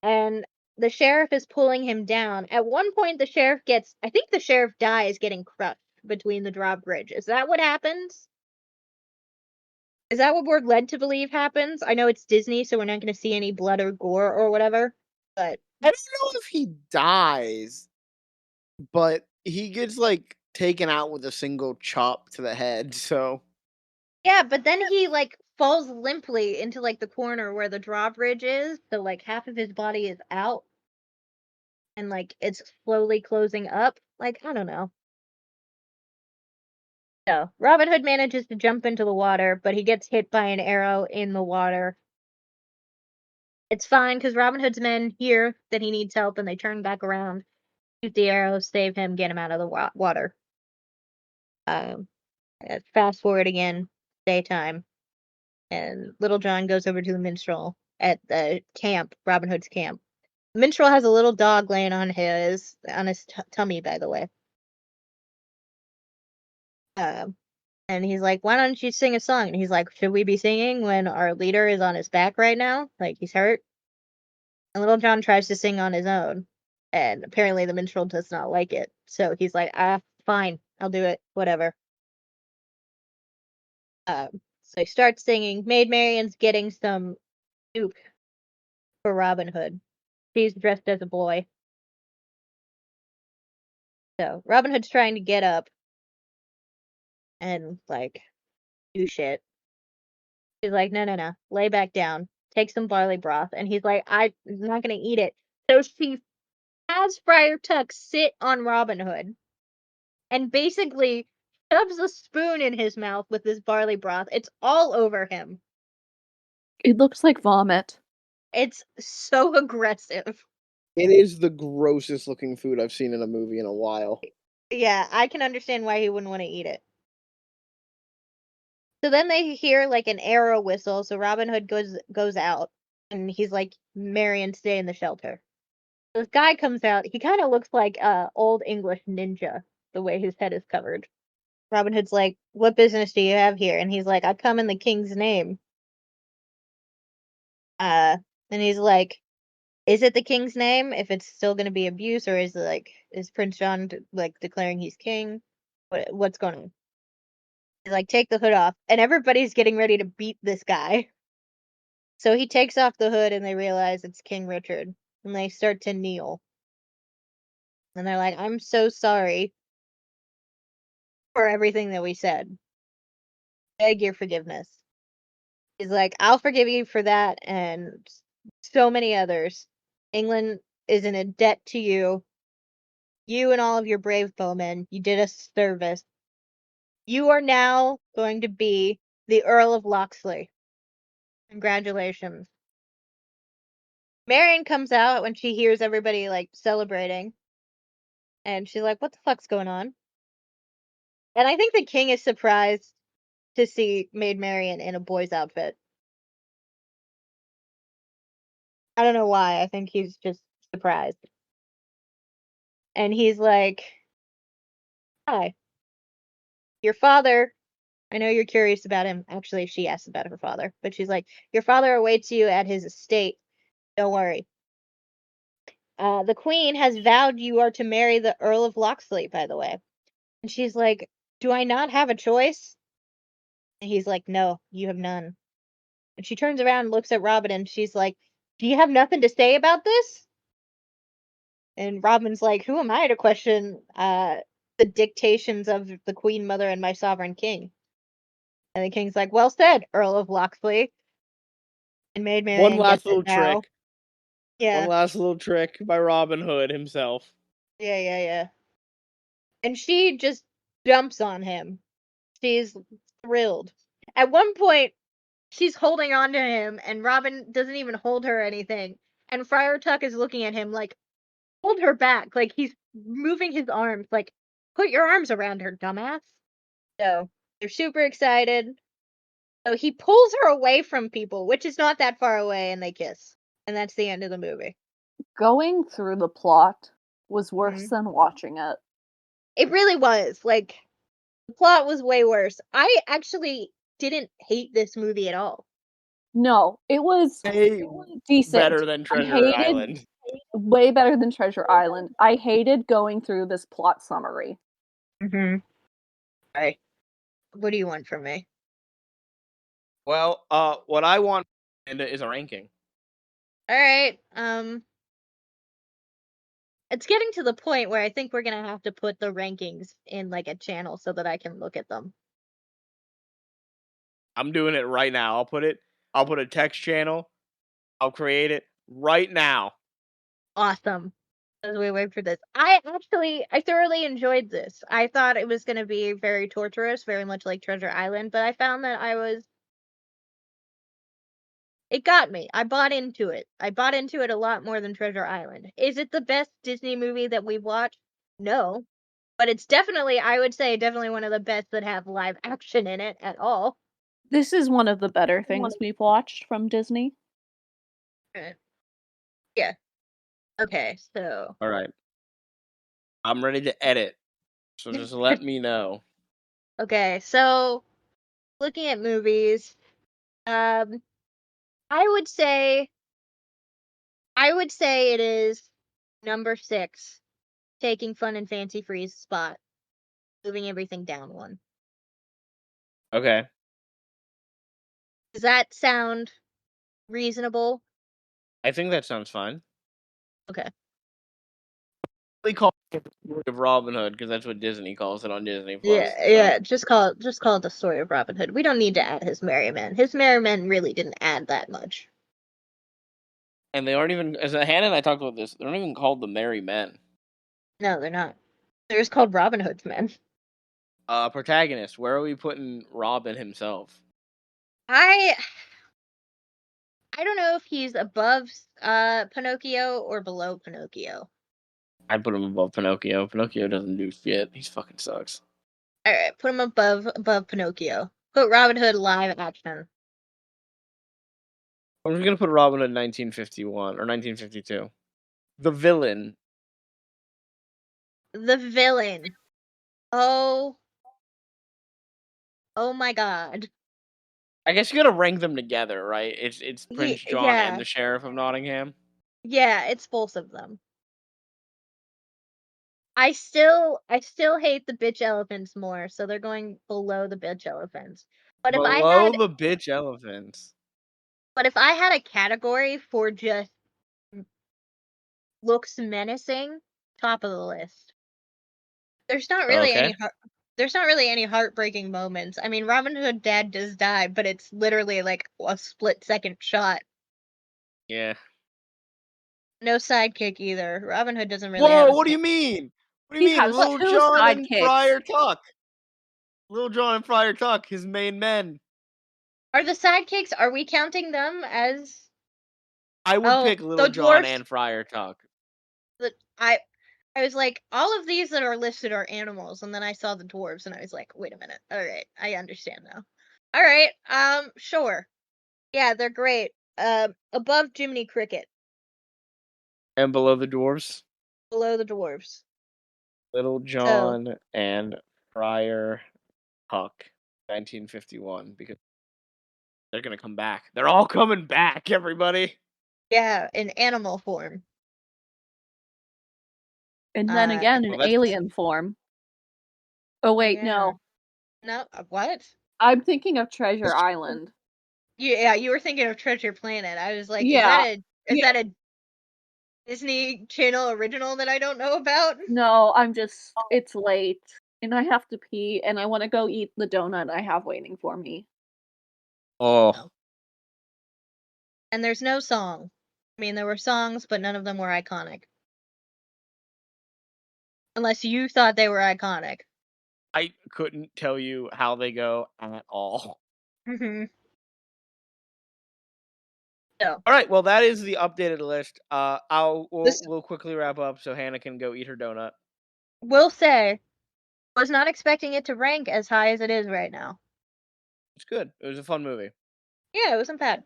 And the sheriff is pulling him down. At one point, I think the sheriff dies getting crushed between the drawbridge. Is that what happens? Is that what we're led to believe happens? I know it's Disney, so we're not going to see any blood or gore or whatever, but I don't know if he dies, but he gets taken out with a single chop to the head, so yeah, but then he falls limply into the corner where the drawbridge is, so half of his body is out and it's slowly closing up. I don't know. So Robin Hood manages to jump into the water, but he gets hit by an arrow in the water. It's fine because Robin Hood's men hear that he needs help and they turn back around, shoot the arrow, save him, get him out of the water. Fast forward again, daytime, and Little John goes over to the minstrel at the camp, Robin Hood's camp. The minstrel has a little dog laying on his tummy, by the way. And he's like, why don't you sing a song? And he's like, should we be singing when our leader is on his back right now? He's hurt? And Little John tries to sing on his own. And apparently the minstrel does not like it. So he's like, fine. I'll do it. Whatever. So he starts singing. Maid Marian's getting some soup for Robin Hood. She's dressed as a boy. So Robin Hood's trying to get up and like do shit. She's like, no, lay back down. Take some barley broth. And he's like, I'm not gonna eat it. So she has Friar Tuck sit on Robin Hood and basically shoves a spoon in his mouth with this barley broth. It's all over him. It looks like vomit. It's so aggressive. It is the grossest looking food I've seen in a movie in a while. Yeah, I can understand why he wouldn't want to eat it. So then they hear like an arrow whistle, so Robin Hood goes out and he's like, Marion, stay in the shelter. This guy comes out, he kinda looks like a old English ninja, the way his head is covered. Robin Hood's like, what business do you have here? And he's like, I come in the king's name. And he's like, is it the king's name? If it's still gonna be abuse, or is it like, is Prince John like declaring he's king? What's going on? He's like, take the hood off, and everybody's getting ready to beat this guy. So he takes off the hood, and they realize it's King Richard, and they start to kneel. And they're like, I'm so sorry for everything that we said. Beg your forgiveness. He's like, I'll forgive you for that and so many others. England is in a debt to you. You and all of your brave bowmen, you did us service. You are now going to be the Earl of Locksley. Congratulations. Marion comes out when she hears everybody like celebrating. And she's like, what the fuck's going on? And I think the king is surprised to see Maid Marian in a boy's outfit. I don't know why. I think he's just surprised. And he's like, hi, your father, I know you're curious about him. Actually, she asked about her father, but she's like, your father awaits you at his estate. Don't worry. The queen has vowed you are to marry the Earl of Locksley, by the way. And she's like, do I not have a choice? And he's like, no, you have none. And she turns around and looks at Robin and she's like, do you have nothing to say about this? And Robin's like, who am I to question the dictations of the Queen Mother and my sovereign king? And the king's like, well said, Earl of Locksley. And Maid One Marian last gets little it now. trick. Yeah. One last little trick by Robin Hood himself. Yeah. And she just jumps on him. She's thrilled. At one point, she's holding on to him, and Robin doesn't even hold her or anything. And Friar Tuck is looking at him like, hold her back. Like, he's moving his arms, like, put your arms around her, dumbass. So, they're super excited. So he pulls her away from people, which is not that far away, and they kiss. And that's the end of the movie. Going through the plot was worse Mhm. than watching it. It really was. Like, the plot was way worse. I actually didn't hate this movie at all. No, it was Way decent. better than I Treasure hated Island. way better than Treasure Island. I hated going through this plot summary. Mm-hmm. Right. What do you want from me? Well, what I want is a ranking. All right. It's getting to the point where I think we're gonna have to put the rankings in like a channel so that I can look at them. I'm doing it right now. I'll put a text channel. I'll create it right now. Awesome. As we wait for this, I thoroughly enjoyed this. I thought it was gonna be very torturous, very much like Treasure Island, but I found that it got me. I bought into it. I bought into it a lot more than Treasure Island. Is it the best Disney movie that we've watched? No. But it's definitely, I would say, definitely one of the best that have live action in it at all. This is one of the better things we've watched from Disney. Yeah. Okay, so. All right. I'm ready to edit. So just let me know. Okay, so looking at movies, um, I would say it is number 6, taking Fun and Fancy Free's spot. moving everything down one. Okay. Does that sound reasonable? I think that sounds fine. Okay. We call it the story of Robin Hood because that's what Disney calls it on Disney Plus. Yeah. Just call it the story of Robin Hood. We don't need to add his merry men. His merry men really didn't add that much. And they aren't even, as Hannah and I talked about this, they're not even called the Merry Men. No, they're not. They're just called Robin Hood's men. Protagonist, where are we putting Robin himself? I don't know if he's above Pinocchio or below Pinocchio. I'd put him above Pinocchio. Pinocchio doesn't do shit. He fucking sucks. All right, put him above Pinocchio. Put Robin Hood live action. I'm just gonna put Robin Hood 1951 or 1952. The villain. The villain. Oh my God. I guess you gotta rank them together, right? It's Prince John Yeah. and the Sheriff of Nottingham. Yeah, it's both of them. I still hate the bitch elephants more, so they're going below the bitch elephants. But Below the bitch elephants. if I had a category for just looks menacing, top of the list. There's not really any heartbreaking moments. I mean, Robin Hood dad does die, but it's literally like a split-second shot. Yeah. No sidekick either. Robin Hood doesn't really have Whoa, a what do you mean? What do He you mean? has Little two John and sidekicks. Friar Tuck. Little John and Friar Tuck, his main men. Are the sidekicks, are we counting them as I would pick Little John dwarfs? and Friar Tuck. I was like, all of these that are listed are animals, and then I saw the dwarves, and I was like, wait a minute. All right, I understand now. All right, sure. Yeah, they're great. Above Jiminy Cricket, And below the dwarves, below the dwarves. Little John and Friar Tuck, 1951, because they're gonna come back. They're all coming back, everybody. Yeah, in animal form. And then again, in alien form. Oh wait, yeah. no. No, what? I'm thinking of Treasure Island. Yeah, you were thinking of Treasure Planet. I was like, Yeah. is that a Disney Channel original that I don't know about? No, it's late, and I have to pee, and I want to go eat the donut I have waiting for me. Oh. And there's no song. I mean, there were songs, but none of them were iconic. Unless you thought they were iconic. I couldn't tell you how they go at all. Mm-hmm. All right, well that is the updated list. We'll quickly wrap up so Hannah can go eat her donut. Will say, was not expecting it to rank as high as it is right now. It's good. It was a fun movie. Yeah, it wasn't bad.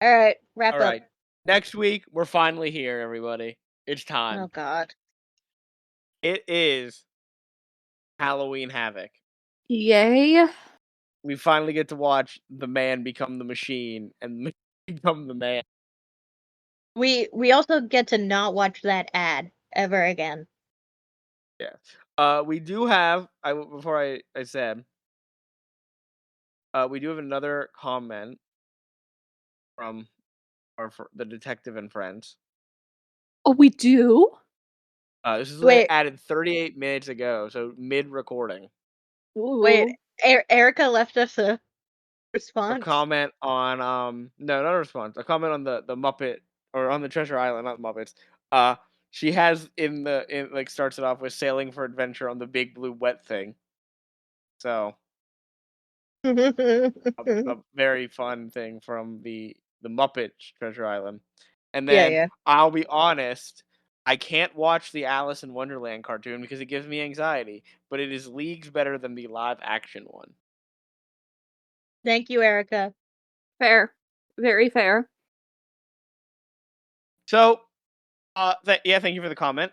All right, wrap All up. right, next week we're finally here, everybody. It's time. Oh God. It is Halloween Havoc. Yay! We finally get to watch the man become the machine and the machine become the man. We also get to not watch that ad ever again. Yeah. We do have. Before I said. We do have another comment from the detective and friends. Oh, we do? This is added 38 minutes ago, so mid-recording. Ooh. Wait, Erica left us a response. A comment on no, not a response. A comment on the Muppet or on the Treasure Island, not the Muppets. She has starts it off with sailing for adventure on the big blue wet thing. So a very fun thing from the Muppet Treasure Island. And then yeah. I'll be honest, I can't watch the Alice in Wonderland cartoon because it gives me anxiety, but it is leagues better than the live action one. Thank you, Erica. Fair. Very fair. So, thank you for the comment.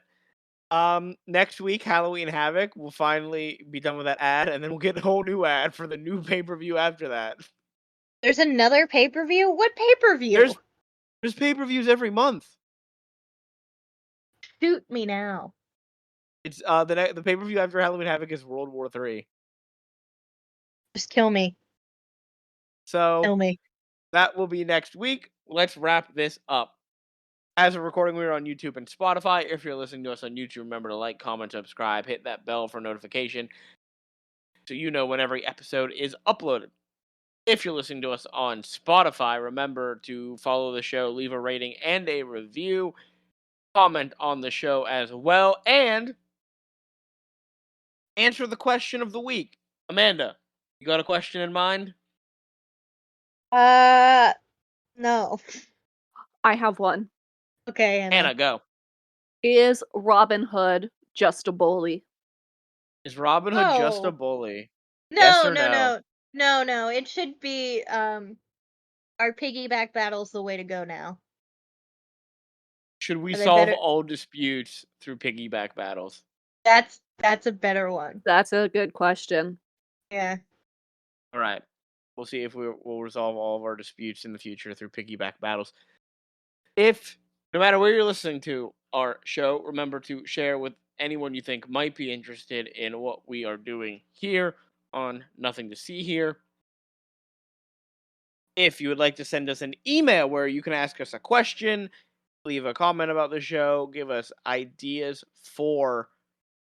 Next week, Halloween Havoc, we'll finally be done with that ad, and then we'll get a whole new ad for the new pay-per-view after that. There's another pay-per-view? What pay-per-view? There's pay-per-views every month. Shoot me now. It's the pay-per-view after Halloween Havoc is World War III. Just kill me. So Kill me. that will be next week. Let's wrap this up. As of recording, we are on YouTube and Spotify. If you're listening to us on YouTube, remember to like, comment, subscribe, hit that bell for notification so you know when every episode is uploaded. If you're listening to us on Spotify, remember to follow the show, leave a rating and a review, comment on the show as well, and answer the question of the week. Amanda, you got a question in mind? No. I have one. Okay, Anna, go. Is Robin Hood just a bully? Is Robin Hood just a Oh. bully? Yes No, or no, no? no. No, no. It should be our piggyback battle's the way to go now. Should we Are they solve better? all disputes through piggyback battles? That's a better one. That's a good question. Yeah. All right. We'll see if we'll resolve all of our disputes in the future through piggyback battles. If, no matter where you're listening to our show, remember to share with anyone you think might be interested in what we are doing here on Nothing to See Here. If you would like to send us an email where you can ask us a question, leave a comment about the show, give us ideas for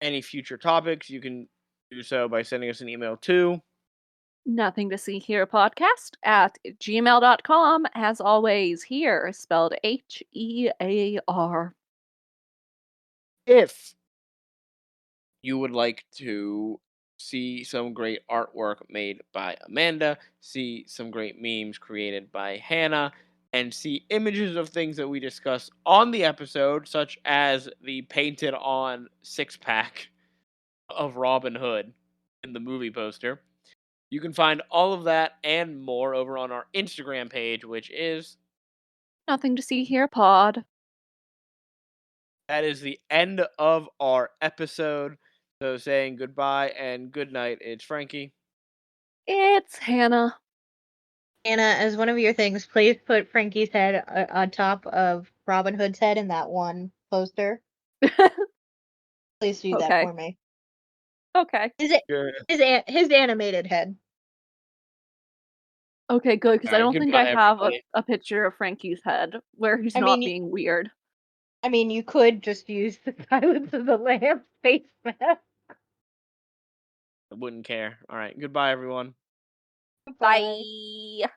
any future topics, you can do so by sending us an email to Nothing to See Here podcast at gmail.com. As always, here spelled HEAR. if you would like to see some great artwork made by Amanda, see some great memes created by Hannah, and see images of things that we discuss on the episode, such as the painted on 6-pack of Robin Hood in the movie poster. You can find all of that and more over on our Instagram page, which is Nothing to See Here pod. that is the end of our episode. So saying goodbye and good night, it's Frankie. It's Hannah. Anna, as one of your things, please put Frankie's head on top of Robin Hood's head in that one poster. Please do that Okay. for me. Okay. Good. His animated head. Okay, good, because I Alright, don't think I goodbye, have everybody. a picture of Frankie's head where he's I not mean, being weird. you could just use the Silence of the Lambs face mask. I wouldn't care. Alright, goodbye, everyone. Bye. Bye.